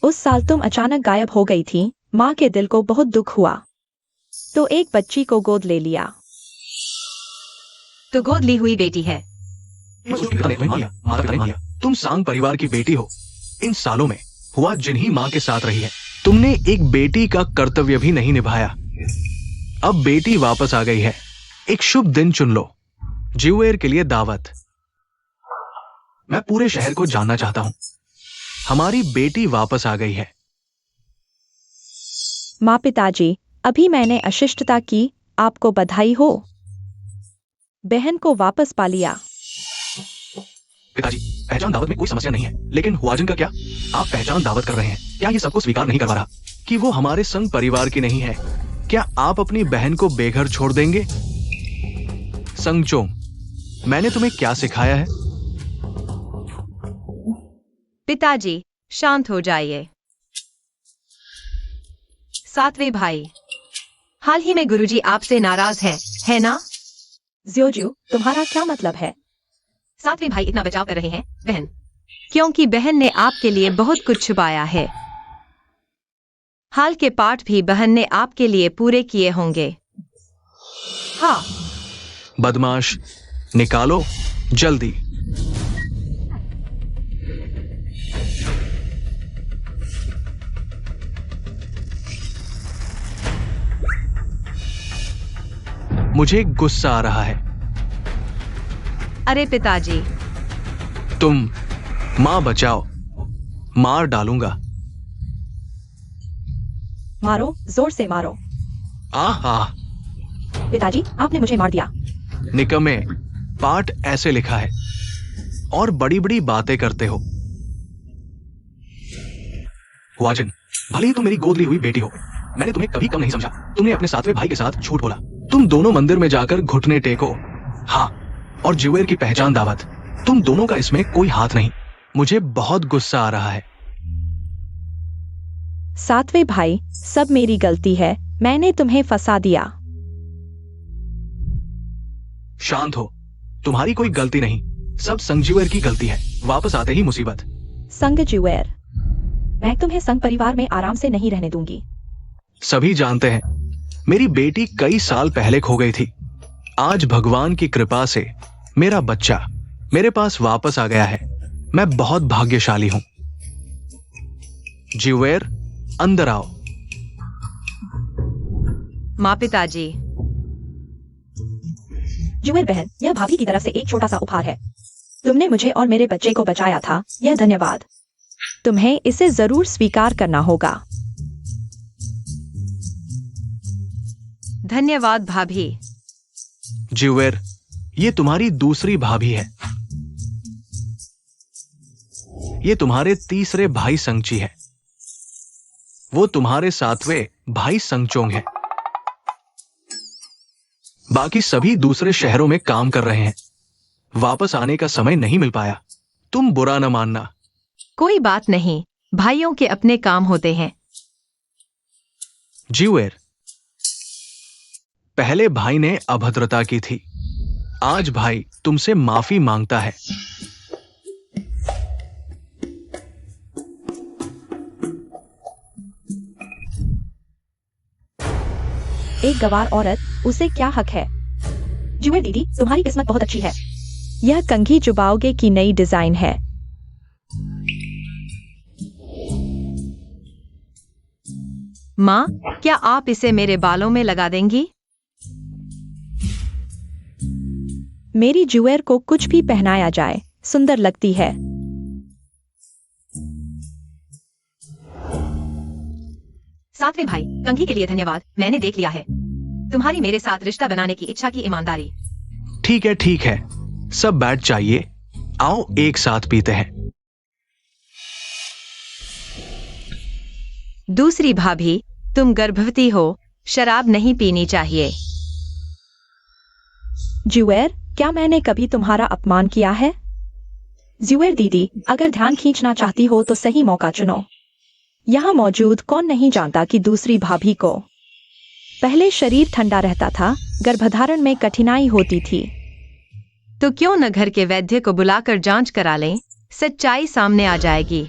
[SPEAKER 5] उस साल तुम अचानक गायब हो गई थी। माँ के दिल को बहुत दुख हुआ, तो एक बच्ची को गोद ले लिया।
[SPEAKER 2] तो गोद ली हुई बेटी है।
[SPEAKER 4] तुम सांग परिवार की बेटी हो। इन सालों में हुआ जिन ही माँ के साथ रही है। तुमने एक बेटी का कर्तव्य भी नहीं निभाया। अब बेटी वापस आ गई है। एक शुभ दिन चुन लो, जिवेर के लिए दावत। मैं पूरे शहर को जानना चाहता हूं। हमारी बेटी वापस आ गई है।
[SPEAKER 5] माँ पिताजी, अभी मैंने अशिष्टता की, आपको बधाई हो। बहन को वापस पा लिया।
[SPEAKER 4] पिताजी, पहचान दावत में कोई समस्या नहीं है, लेकिन हुआजिन का क्या? आप पहचान दावत कर रहे हैं, क्या ये सबको स्वीकार नहीं करवा रहा कि वो हमारे संग परिवार की नहीं है? क्या आप अपनी बहन को बेघर छोड़ देंगे? संगचोंग, मैंने तुम्हें क्या सिखाया है?
[SPEAKER 2] पिताजी, शांत हो जाइए। 7वें भाई, हाल ही में गुरुजी आपसे नाराज है ना?
[SPEAKER 5] ज्योजू, तुम्हारा क्या मतलब है?
[SPEAKER 2] 7वें भाई इतना बचाव कर रहे हैं बहन, क्योंकि बहन ने आपके लिए बहुत कुछ छुपाया है। हाल के पाठ भी बहन ने आपके लिए पूरे किए होंगे। हाँ।
[SPEAKER 4] बदमाश, निकालो जल्दी। मुझे गुस्सा आ रहा है।
[SPEAKER 2] अरे पिताजी,
[SPEAKER 4] तुम मां बचाओ, मार डालूंगा।
[SPEAKER 5] मारो, जोर से मारो।
[SPEAKER 4] आहा,
[SPEAKER 5] पिताजी, आपने मुझे मार दिया।
[SPEAKER 4] निकम्मे, पाठ ऐसे लिखा है और बड़ी बड़ी बातें करते हो। हुआजिन, भले ही तुम मेरी गोद ली हुई बेटी हो, मैंने तुम्हें कभी कम नहीं समझा। तुमने अपने 7वें भाई के साथ झूठ बोला। तुम दोनों मंदिर में जाकर घुटने टेको। हाँ, और जिवेर की पहचान दावत। तुम दोनों का इसमें कोई हाथ नहीं। मुझे बहुत गुस्सा आ रहा है।
[SPEAKER 5] 7वें भाई, सब मेरी गलती है। मैंने तुम्हें फंसा दिया।
[SPEAKER 4] शांत हो, तुम्हारी कोई गलती नहीं, सब संजीवर की गलती है। वापस आते ही मुसीबत।
[SPEAKER 5] संग जिवेर, मैं तुम्हें संग परिवार में आराम से नहीं रहने दूंगी।
[SPEAKER 4] सभी जानते हैं, मेरी बेटी कई साल पहले खो गई थी। आज भगवान की कृपा से मेरा बच्चा मेरे पास वापस आ गया है। मैं बहुत भाग्यशाली हूं। जिवेर, अंदर आओ।
[SPEAKER 2] माँ पिताजी।
[SPEAKER 5] जिवेर बहन, यह भाभी की तरफ से एक छोटा सा उपहार है। तुमने मुझे और मेरे बच्चे को बचाया था, यह धन्यवाद। तुम्हें इसे जरूर स्वीकार करना होगा।
[SPEAKER 2] धन्यवाद भाभी।
[SPEAKER 4] जिवेर, ये तुम्हारी दूसरी भाभी है। ये तुम्हारे तीसरे भाई संगची है। वो तुम्हारे 7वें भाई संगचोंग है। बाकी सभी दूसरे शहरों में काम कर रहे हैं। वापस आने का समय नहीं मिल पाया। तुम बुरा न मानना।
[SPEAKER 2] कोई बात नहीं, भाइयों के अपने काम होते हैं।
[SPEAKER 4] जिवेर, पहले भाई ने अभद्रता की थी। आज भाई तुमसे माफी मांगता है।
[SPEAKER 5] एक गवार औरत, उसे क्या हक है? जिवेर दीदी, तुम्हारी किस्मत बहुत अच्छी है। यह कंघी चुबाओगे की नई डिजाइन है।
[SPEAKER 2] माँ, क्या आप इसे मेरे बालों में लगा देंगी?
[SPEAKER 5] मेरी जिवेर को कुछ भी पहनाया जाए, सुंदर लगती है।
[SPEAKER 2] सातवें भाई, कंघी के लिए धन्यवाद। मैंने देख लिया है तुम्हारी मेरे साथ रिश्ता बनाने की इच्छा की ईमानदारी।
[SPEAKER 4] ठीक है, ठीक है, सब बैठ चाहिए। आओ एक साथ पीते हैं।
[SPEAKER 2] दूसरी भाभी, तुम गर्भवती हो, शराब नहीं पीनी चाहिए।
[SPEAKER 5] ज्यूएर, क्या मैंने कभी तुम्हारा अपमान किया है? ज्यूएर दीदी, अगर ध्यान खींचना चाहती हो तो सही मौका चुनो। यहाँ मौजूद कौन नहीं जानता कि दूसरी भाभी को पहले शरीर ठंडा रहता था, गर्भधारण में कठिनाई होती थी।
[SPEAKER 2] तो क्यों न घर के वैद्य को बुलाकर जांच करा लें, सच्चाई सामने आ जाएगी।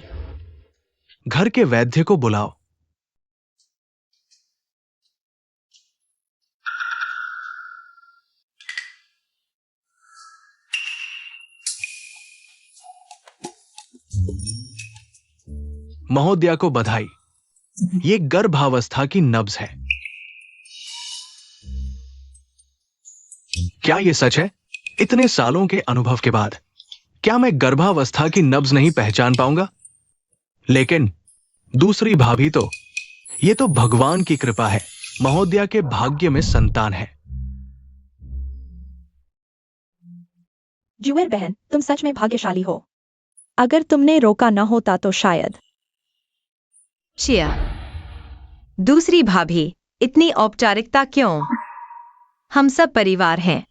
[SPEAKER 4] घर के वैद्य को बुलाओ। महोदया को बधाई। ये गर्भावस्था की नब्ज है। क्या ये सच है? इतने सालों के अनुभव के बाद क्या मैं गर्भावस्था की नब्ज नहीं पहचान पाऊंगा? लेकिन दूसरी भाभी तो, ये तो भगवान की कृपा है। महोदया के भाग्य में संतान है।
[SPEAKER 5] ज्यूएर बहन, तुम सच में भाग्यशाली हो। अगर तुमने रोका न होता तो शायद।
[SPEAKER 2] शिया, दूसरी भाभी, इतनी औपचारिकता क्यों? हम सब परिवार हैं।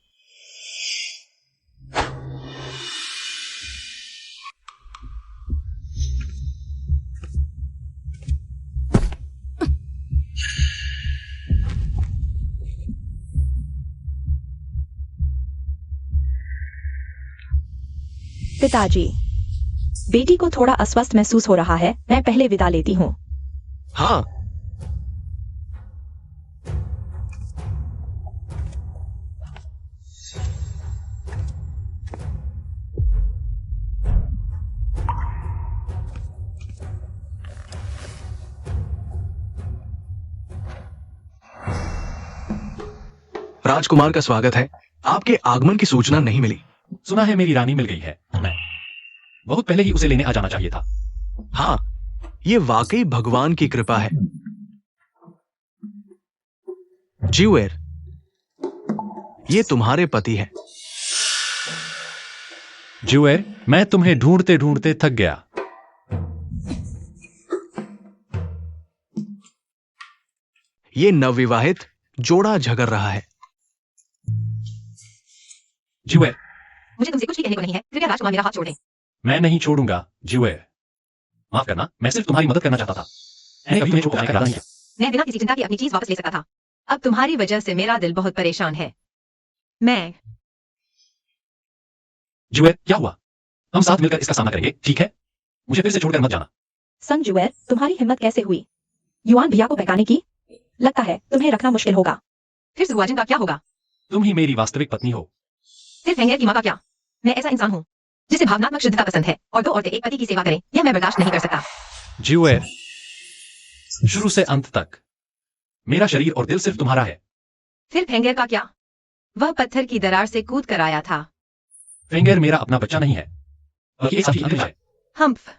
[SPEAKER 5] पिताजी, बेटी को थोड़ा अस्वस्थ महसूस हो रहा है, मैं पहले विदा लेती हूँ।
[SPEAKER 4] हाँ, राजकुमार का स्वागत है। आपके आगमन की सूचना नहीं मिली।
[SPEAKER 3] सुना है मेरी रानी मिल गई है। मैं बहुत पहले ही उसे लेने आ जाना चाहिए था।
[SPEAKER 4] हाँ, ये वाकई भगवान की कृपा है। ज्यूएर, ये तुम्हारे पति हैं।
[SPEAKER 3] ज्यूएर, मैं तुम्हें ढूंढते ढूंढते थक गया।
[SPEAKER 4] ये नवविवाहित जोड़ा झगड़ रहा है।
[SPEAKER 3] ज्यूएर,
[SPEAKER 2] मुझे तुमसे कुछ भी कहने को नहीं है। कृपया राजकुमार मेरा हाथ छोड़ दें।
[SPEAKER 3] मैं नहीं छोड़ूंगा। ज्यूएर, माफ करना, मैं सिर्फ तुम्हारी मदद करना चाहता था। मैंने कभी तुम्हें चोट पहुंचाने का इरादा नहीं किया।
[SPEAKER 2] मैं बिना किसी चिंता के अपनी चीज वापस ले सकता था। अब तुम्हारी वजह से मेरा दिल बहुत परेशान है। मैं
[SPEAKER 3] ज्यूएर, क्या हुआ? हम साथ मिलकर इसका सामना करेंगे, ठीक है? मुझे फिर से छोड़कर मत जाना।
[SPEAKER 5] संग ज्यूएर, तुम्हारी हिम्मत कैसे हुई युआन भैया को बहकाने की? लगता है तुम्हें रखना मुश्किल होगा।
[SPEAKER 2] फिर सुहाजन का क्या होगा?
[SPEAKER 3] तुम ही मेरी वास्तविक पत्नी हो।
[SPEAKER 2] फिर फेंगर की माँ का क्या? मैं ऐसा इंसान हूँ जिसे भावनात्मक शुद्धता पसंद है, और दो औरतें एक पति की सेवा करें, यह मैं बर्दाश्त नहीं कर सकता।
[SPEAKER 3] ज्यूएर, शुरू से अंत तक मेरा शरीर और दिल सिर्फ तुम्हारा है।
[SPEAKER 2] फिर फेंगर का क्या? वह पत्थर की दरार से कूद कर आया था।
[SPEAKER 3] फिंगर मेरा अपना बच्चा नहीं है, बल्कि एक साथी अंतरिक्ष है।
[SPEAKER 2] हम्फ,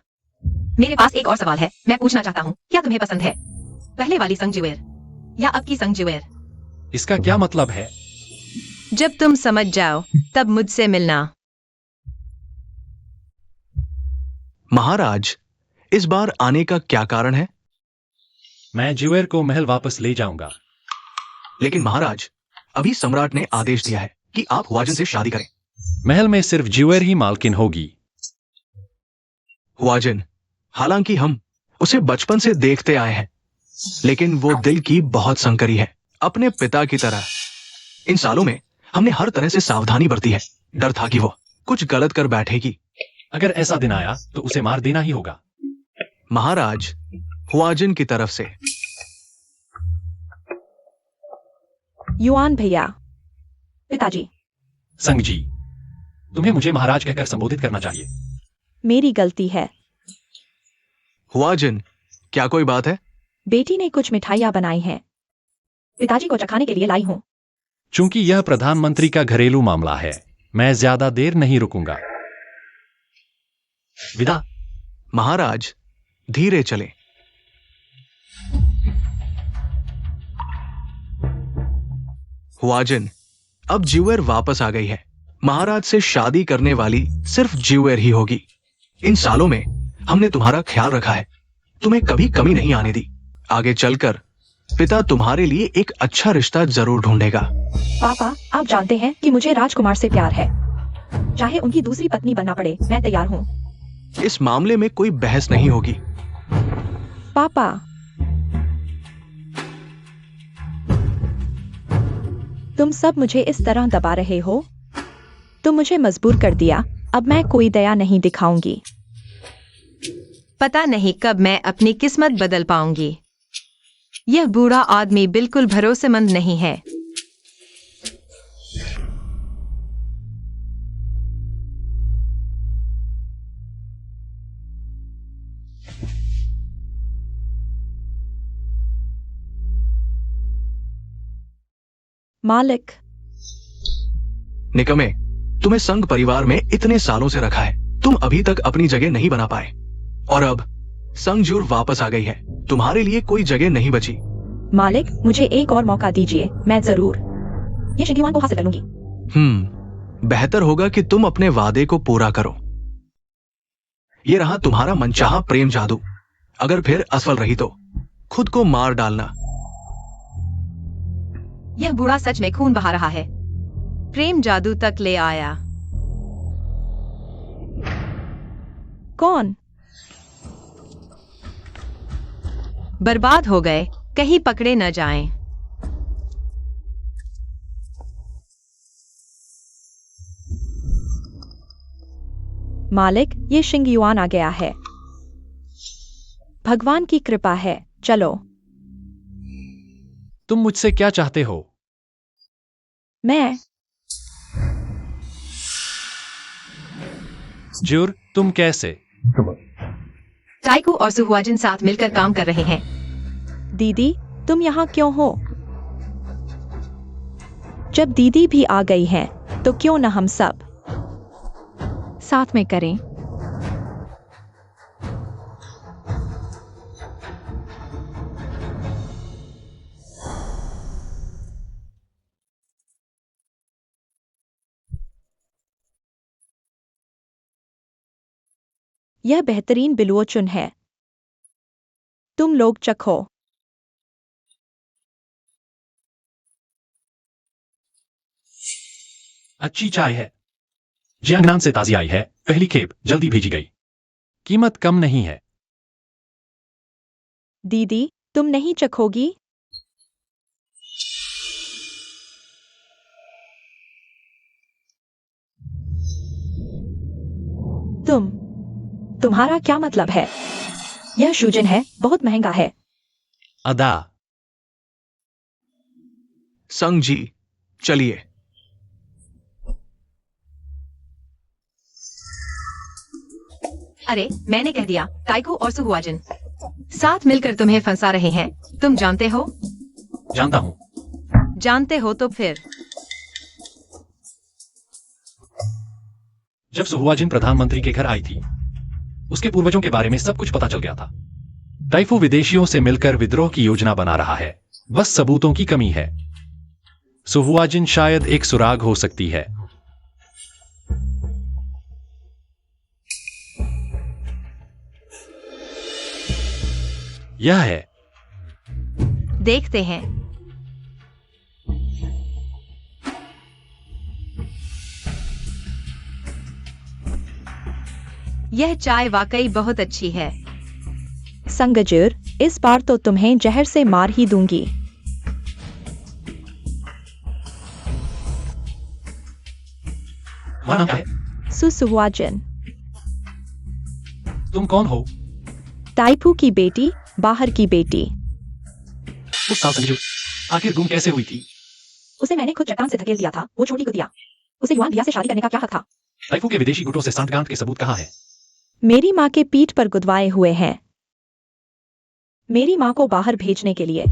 [SPEAKER 2] मेरे पास एक और सवाल है। मैं पूछना चाहता हूँ, क्या तुम्हें पसंद है पहले वाली संग ज्यूएर या अब की संग ज्यूएर?
[SPEAKER 3] इसका क्या मतलब है?
[SPEAKER 2] जब तुम समझ जाओ तब मुझसे मिलना।
[SPEAKER 4] महाराज, इस बार आने का क्या कारण है?
[SPEAKER 3] मैं ज्यूएर को महल वापस ले जाऊंगा।
[SPEAKER 4] लेकिन महाराज, अभी सम्राट ने आदेश दिया है कि आप हुआजन से शादी करें।
[SPEAKER 3] महल में सिर्फ ज्यूएर ही मालकिन होगी।
[SPEAKER 4] हुआजन, हालांकि हम उसे बचपन से देखते आए हैं, लेकिन वो दिल की बहुत संकरी है, अपने पिता की तरह। इन सालों में हमने हर तरह से सावधानी बरती है। डर था कि वो कुछ गलत कर बैठेगी।
[SPEAKER 3] अगर ऐसा दिन आया तो उसे मार देना ही होगा।
[SPEAKER 4] महाराज, हुआजन की तरफ से।
[SPEAKER 5] युआन भैया। पिताजी,
[SPEAKER 3] संग जी, तुम्हें मुझे महाराज कहकर संबोधित करना चाहिए।
[SPEAKER 5] मेरी गलती है।
[SPEAKER 4] हुआजन, क्या कोई बात है?
[SPEAKER 5] बेटी ने कुछ मिठाइयाँ बनाई हैं, पिताजी को चखाने के लिए लाई हूँ।
[SPEAKER 3] चूंकि यह प्रधानमंत्री का घरेलू मामला है, मैं ज्यादा देर नहीं रुकूंगा। विदा।
[SPEAKER 4] महाराज, धीरे चलें। हुआजन, अब ज्यूएर वापस आ गई है। महाराज से शादी करने वाली सिर्फ ज्यूएर ही होगी। इन सालों में हमने तुम्हारा ख्याल रखा है, तुम्हें कभी कमी नहीं आने दी। आगे चलकर पिता तुम्हारे लिए एक अच्छा रिश्ता जरूर ढूंढेगा।
[SPEAKER 5] पापा, आप जानते हैं कि मुझे राजकुमार से प्यार है। चाहे उनकी दूसरी पत्नी बनना पड़े, मैं तैयार हूँ।
[SPEAKER 4] इस मामले में कोई बहस नहीं होगी।
[SPEAKER 5] पापा, तुम सब मुझे इस तरह दबा रहे हो। तुम मुझे मजबूर कर दिया। अब मैं कोई दया नहीं दिखाऊंगी।
[SPEAKER 2] पता नहीं कब मैं अपनी किस्मत बदल पाऊंगी। यह बूढ़ा आदमी बिल्कुल भरोसेमंद नहीं है।
[SPEAKER 5] मालिक,
[SPEAKER 4] निकमे, तुम्हें संघ परिवार में इतने सालों से रखा है, तुम अभी तक अपनी जगह नहीं बना पाए और अब संघजूर वापस आ गई है। तुम्हारे लिए कोई जगह नहीं बची।
[SPEAKER 5] मालिक, मुझे एक और मौका दीजिए। मैं जरूर ये शिंगयुआन को हासिल कर लूंगी।
[SPEAKER 4] बेहतर होगा कि तुम अपने वादे को पूरा करो। ये रहा तुम्हारा मनचाहा प्रेम जादू। अगर फिर असफल रही तो खुद को मार डालना।
[SPEAKER 2] यह बूढ़ा सच में खून बहा रहा है। प्रेम जादू तक ले आया।
[SPEAKER 5] कौन?
[SPEAKER 2] बर्बाद हो गए, कहीं पकड़े न जाएं।
[SPEAKER 5] मालिक, ये शिंगयुआन आ गया है। भगवान की कृपा है। चलो।
[SPEAKER 3] तुम मुझसे क्या चाहते हो?
[SPEAKER 5] मैं
[SPEAKER 3] ज्यूर, तुम कैसे?
[SPEAKER 2] टाइकू और सुहुआजिन साथ मिलकर काम कर रहे हैं।
[SPEAKER 5] दीदी, तुम यहाँ क्यों हो? जब दीदी भी आ गई है तो क्यों न हम सब साथ में करें? यह बेहतरीन बिलुओचुन है। तुम लोग चखो।
[SPEAKER 3] अच्छी चाय है। जियांगनान से ताजी आई है। पहली खेप जल्दी भेजी गई। कीमत कम नहीं है।
[SPEAKER 5] दीदी, तुम नहीं चखोगी? तुम्हारा क्या मतलब है? यह शूजन है, बहुत महंगा है।
[SPEAKER 3] अदा।
[SPEAKER 4] संग जी, चलिए।
[SPEAKER 2] अरे, मैंने कह दिया। टाइकू और सुहुआजिन साथ मिलकर तुम्हें फंसा रहे हैं। तुम जानते हो?
[SPEAKER 3] जानता हूं।
[SPEAKER 2] जानते हो तो फिर।
[SPEAKER 3] जब सुहुआजिन प्रधानमंत्री के घर आई थी, उसके पूर्वजों के बारे में सब कुछ पता चल गया था। टाइफू विदेशियों से मिलकर विद्रोह की योजना बना रहा है। बस सबूतों की कमी है। सुहुआजिन शायद एक सुराग हो सकती है। यह है।
[SPEAKER 2] देखते हैं। यह चाय वाकई बहुत अच्छी है।
[SPEAKER 5] संगजुर, इस बार तो तुम्हें जहर से मार ही दूंगी।
[SPEAKER 3] माना है।
[SPEAKER 5] सुहुआजिन।
[SPEAKER 3] तुम कौन हो?
[SPEAKER 5] टाइफू की बेटी, बाहर की बेटी।
[SPEAKER 3] उस साल संजू आखिर गुम कैसे हुई थी?
[SPEAKER 5] उसे मैंने खुद चट्टान से धकेल दिया था। वो छोटी को दिया। उसे युआन भिया से शादी करने का क्या हक था?
[SPEAKER 3] टाइफू के विदेशी गुटों से सांठगांठ के सबूत कहाँ है?
[SPEAKER 5] मेरी माँ के पीठ पर गुदवाए हुए हैं। मेरी माँ को बाहर भेजने के लिए।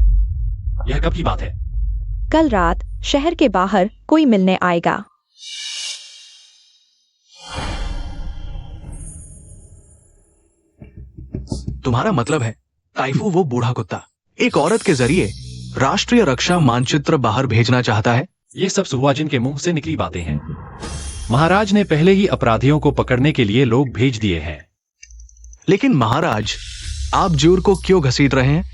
[SPEAKER 3] यह कब की बात है?
[SPEAKER 5] कल रात शहर के बाहर कोई मिलने आएगा।
[SPEAKER 4] तुम्हारा मतलब है टाइफू वो बूढ़ा कुत्ता एक औरत के जरिए राष्ट्रीय रक्षा मानचित्र बाहर भेजना चाहता है?
[SPEAKER 3] ये सब सुहुआजिन के मुंह से निकली बातें हैं। महाराज ने पहले ही अपराधियों को पकड़ने के लिए लोग भेज दिए हैं।
[SPEAKER 4] लेकिन महाराज, आप ज्यूर को क्यों घसीट रहे हैं?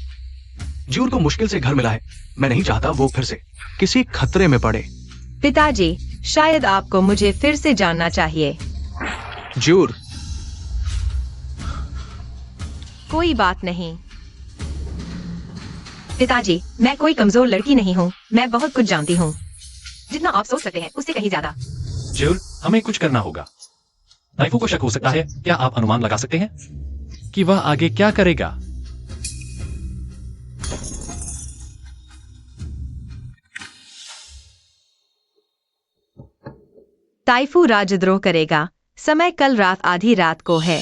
[SPEAKER 4] ज्यूर को मुश्किल से घर मिला है। मैं नहीं चाहता वो फिर से किसी खतरे में पड़े।
[SPEAKER 2] पिताजी, शायद आपको मुझे फिर से जानना चाहिए।
[SPEAKER 4] ज्यूर,
[SPEAKER 2] कोई बात नहीं। पिताजी, मैं कोई कमजोर लड़की नहीं हूँ। मैं बहुत कुछ जानती हूँ, जितना आप सोच सकते हैं उससे कहीं ज्यादा।
[SPEAKER 3] ज्यूर, हमें कुछ करना होगा। ताइफू को शक हो सकता है। क्या आप अनुमान लगा सकते हैं कि वह आगे क्या करेगा?
[SPEAKER 2] ताइफू राजद्रोह करेगा। समय कल रात आधी रात को है।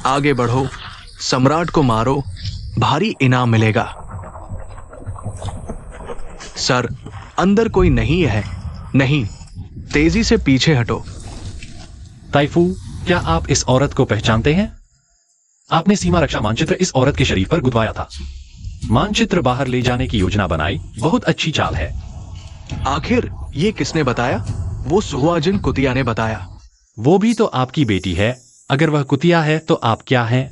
[SPEAKER 4] आगे बढ़ो, सम्राट को मारो, भारी इनाम मिलेगा। सर, अंदर कोई नहीं है। नहीं, तेजी से पीछे हटो।
[SPEAKER 3] ताइफू, क्या आप इस औरत को पहचानते हैं? आपने सीमा रक्षा मानचित्र इस औरत के शरीर पर गुदवाया था। मानचित्र बाहर ले जाने की योजना बनाई। बहुत अच्छी चाल है।
[SPEAKER 4] आखिर ये किसने बताया? वो सुहुआजिन कुतिया ने बताया।
[SPEAKER 3] वो भी तो आपकी बेटी है। अगर वह कुतिया है तो आप क्या हैं?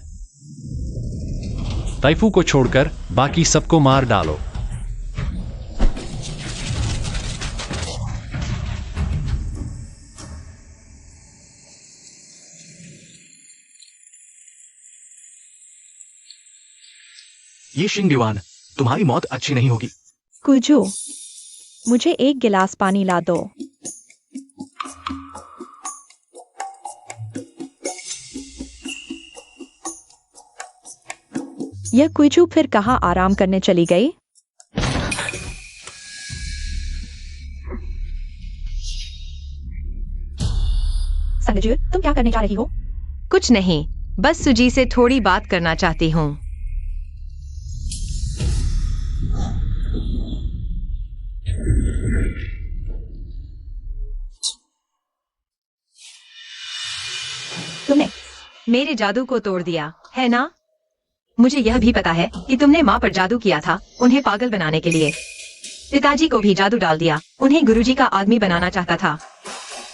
[SPEAKER 3] ताइफू को छोड़कर बाकी सबको मार डालो।
[SPEAKER 4] ये शिंग दीवान, तुम्हारी मौत अच्छी नहीं होगी।
[SPEAKER 5] कुजू, मुझे एक गिलास पानी ला दो। यह कुजू फिर कहाँ आराम करने चली गई? संगजू, तुम क्या करने जा रही हो?
[SPEAKER 2] कुछ नहीं, बस सुजी से थोड़ी बात करना चाहती हूँ।
[SPEAKER 5] तुमने
[SPEAKER 2] मेरे जादू को तोड़ दिया है ना? मुझे यह भी पता है कि तुमने माँ पर जादू किया था, उन्हें पागल बनाने के लिए। पिताजी को भी जादू डाल दिया, उन्हें गुरुजी का आदमी बनाना चाहता था।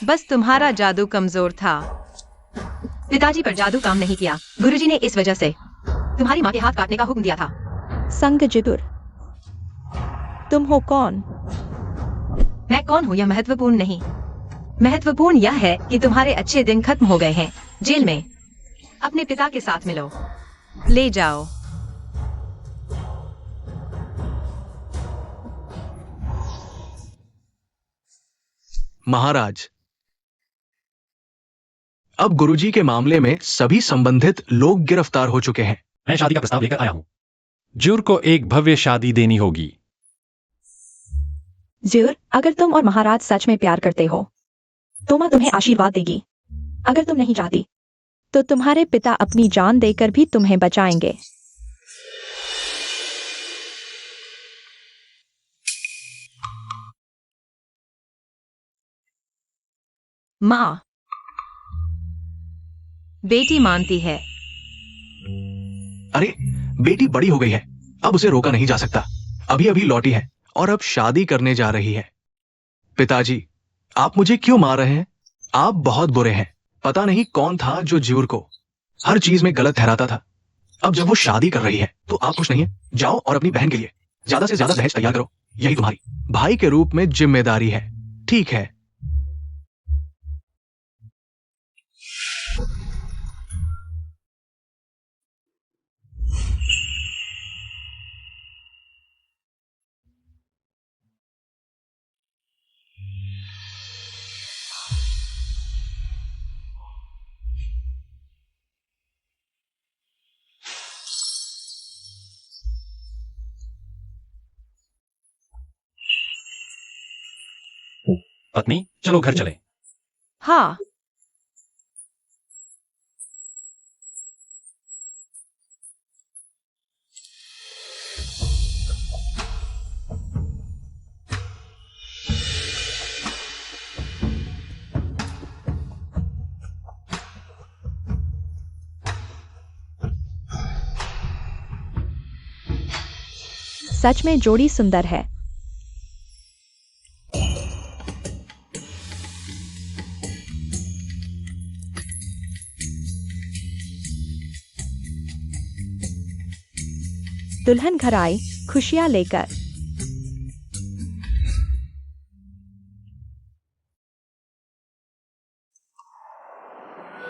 [SPEAKER 2] बस तुम्हारा जादू कमजोर था। पिताजी पर जादू काम नहीं किया। गुरुजी ने इस वजह से तुम्हारी माँ के हाथ काटने का हुक्म दिया था।
[SPEAKER 5] संगजुदुर, तुम हो कौन?
[SPEAKER 2] मैं कौन हूँ यह महत्वपूर्ण नहीं। महत्वपूर्ण यह है कि तुम्हारे अच्छे दिन खत्म हो गए हैं। जेल में अपने पिता के साथ मिलो। ले जाओ।
[SPEAKER 4] महाराज, अब गुरुजी के मामले में सभी संबंधित लोग गिरफ्तार हो चुके हैं।
[SPEAKER 3] मैं शादी का प्रस्ताव लेकर आया हूं। ज्यूर को एक भव्य शादी देनी होगी।
[SPEAKER 5] ज्यूर, अगर तुम और महाराज सच में प्यार करते हो तो माँ तुम्हें आशीर्वाद देगी। अगर तुम नहीं चाहती तो तुम्हारे पिता अपनी जान देकर भी तुम्हें बचाएंगे।
[SPEAKER 2] माँ, बेटी मानती है।
[SPEAKER 4] अरे, बेटी बड़ी हो गई है, अब उसे रोका नहीं जा सकता। अभी अभी लौटी है और अब शादी करने जा रही है। पिताजी, आप मुझे क्यों मार रहे हैं? आप बहुत बुरे हैं। पता नहीं कौन था जो ज्यूर को हर चीज में गलत ठहराता था। अब जब वो शादी कर रही है तो आप खुश नहीं है। जाओ और अपनी बहन के लिए ज्यादा से ज्यादा दहेज तैयार करो। यही तुम्हारी भाई के रूप में जिम्मेदारी है। ठीक है।
[SPEAKER 3] पत्नी, चलो घर चलें।
[SPEAKER 2] हाँ।
[SPEAKER 5] सच में जोड़ी सुंदर है। दुल्हन घर आई खुशियां लेकर।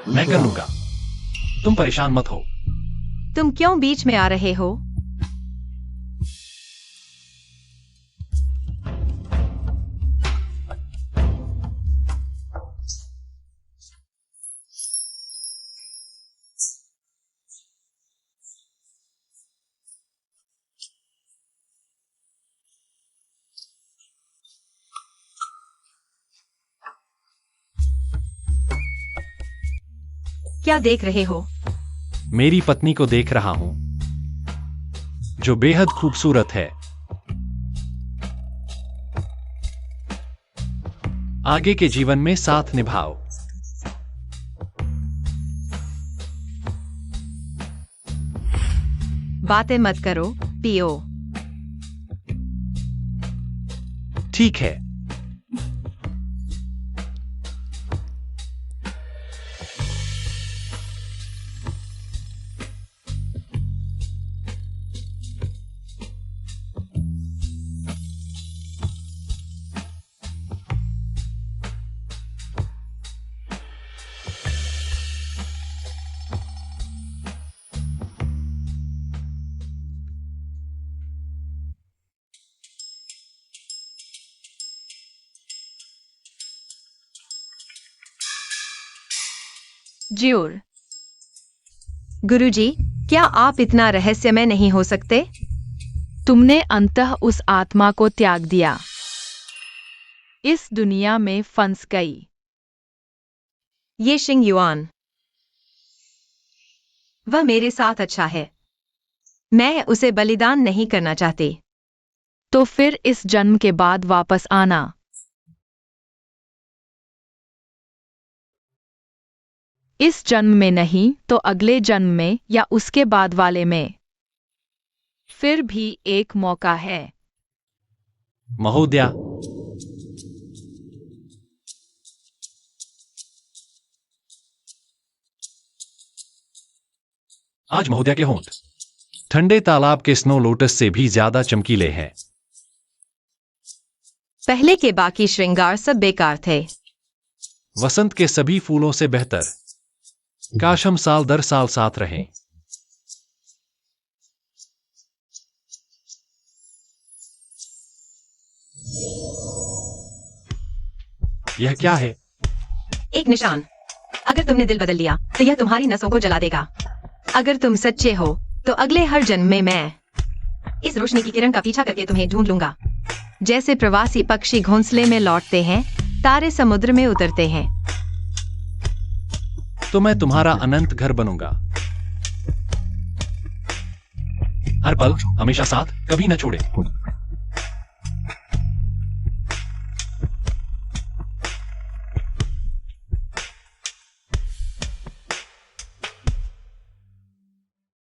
[SPEAKER 3] मैं कर लूंगा, तुम परेशान मत हो।
[SPEAKER 2] तुम क्यों बीच में आ रहे हो? क्या देख रहे हो?
[SPEAKER 3] मेरी पत्नी को देख रहा हूं, जो बेहद खूबसूरत है। आगे के जीवन में साथ निभाओ।
[SPEAKER 2] बातें मत करो, पियो।
[SPEAKER 3] ठीक है।
[SPEAKER 1] ज्यूर,
[SPEAKER 2] गुरुजी, क्या आप इतना रहस्यमय नहीं हो सकते?
[SPEAKER 1] तुमने अंततः उस आत्मा को त्याग दिया, इस दुनिया में फंस गई।
[SPEAKER 2] ये शिंग युआन, वह मेरे साथ अच्छा है। मैं उसे बलिदान नहीं करना चाहती।
[SPEAKER 1] तो फिर इस जन्म के बाद वापस आना। इस जन्म में नहीं तो अगले जन्म में या उसके बाद वाले में। फिर भी एक मौका है।
[SPEAKER 3] महोदया, आज महोदया के होंठ ठंडे तालाब के स्नो लोटस से भी ज्यादा चमकीले हैं।
[SPEAKER 2] पहले के बाकी श्रृंगार सब बेकार थे।
[SPEAKER 3] वसंत के सभी फूलों से बेहतर। काश हम साल दर साल साथ रहें। यह क्या है?
[SPEAKER 2] एक निशान। अगर तुमने दिल बदल लिया तो यह तुम्हारी नसों को जला देगा। अगर तुम सच्चे हो तो अगले हर जन्म में मैं इस रोशनी की किरण का पीछा करके तुम्हें ढूंढ लूंगा। जैसे प्रवासी पक्षी घोंसले में लौटते हैं, तारे समुद्र में उतरते हैं।
[SPEAKER 3] तो मैं तुम्हारा अनंत घर बनूंगा, हर पल, हमेशा साथ, कभी न छोड़े।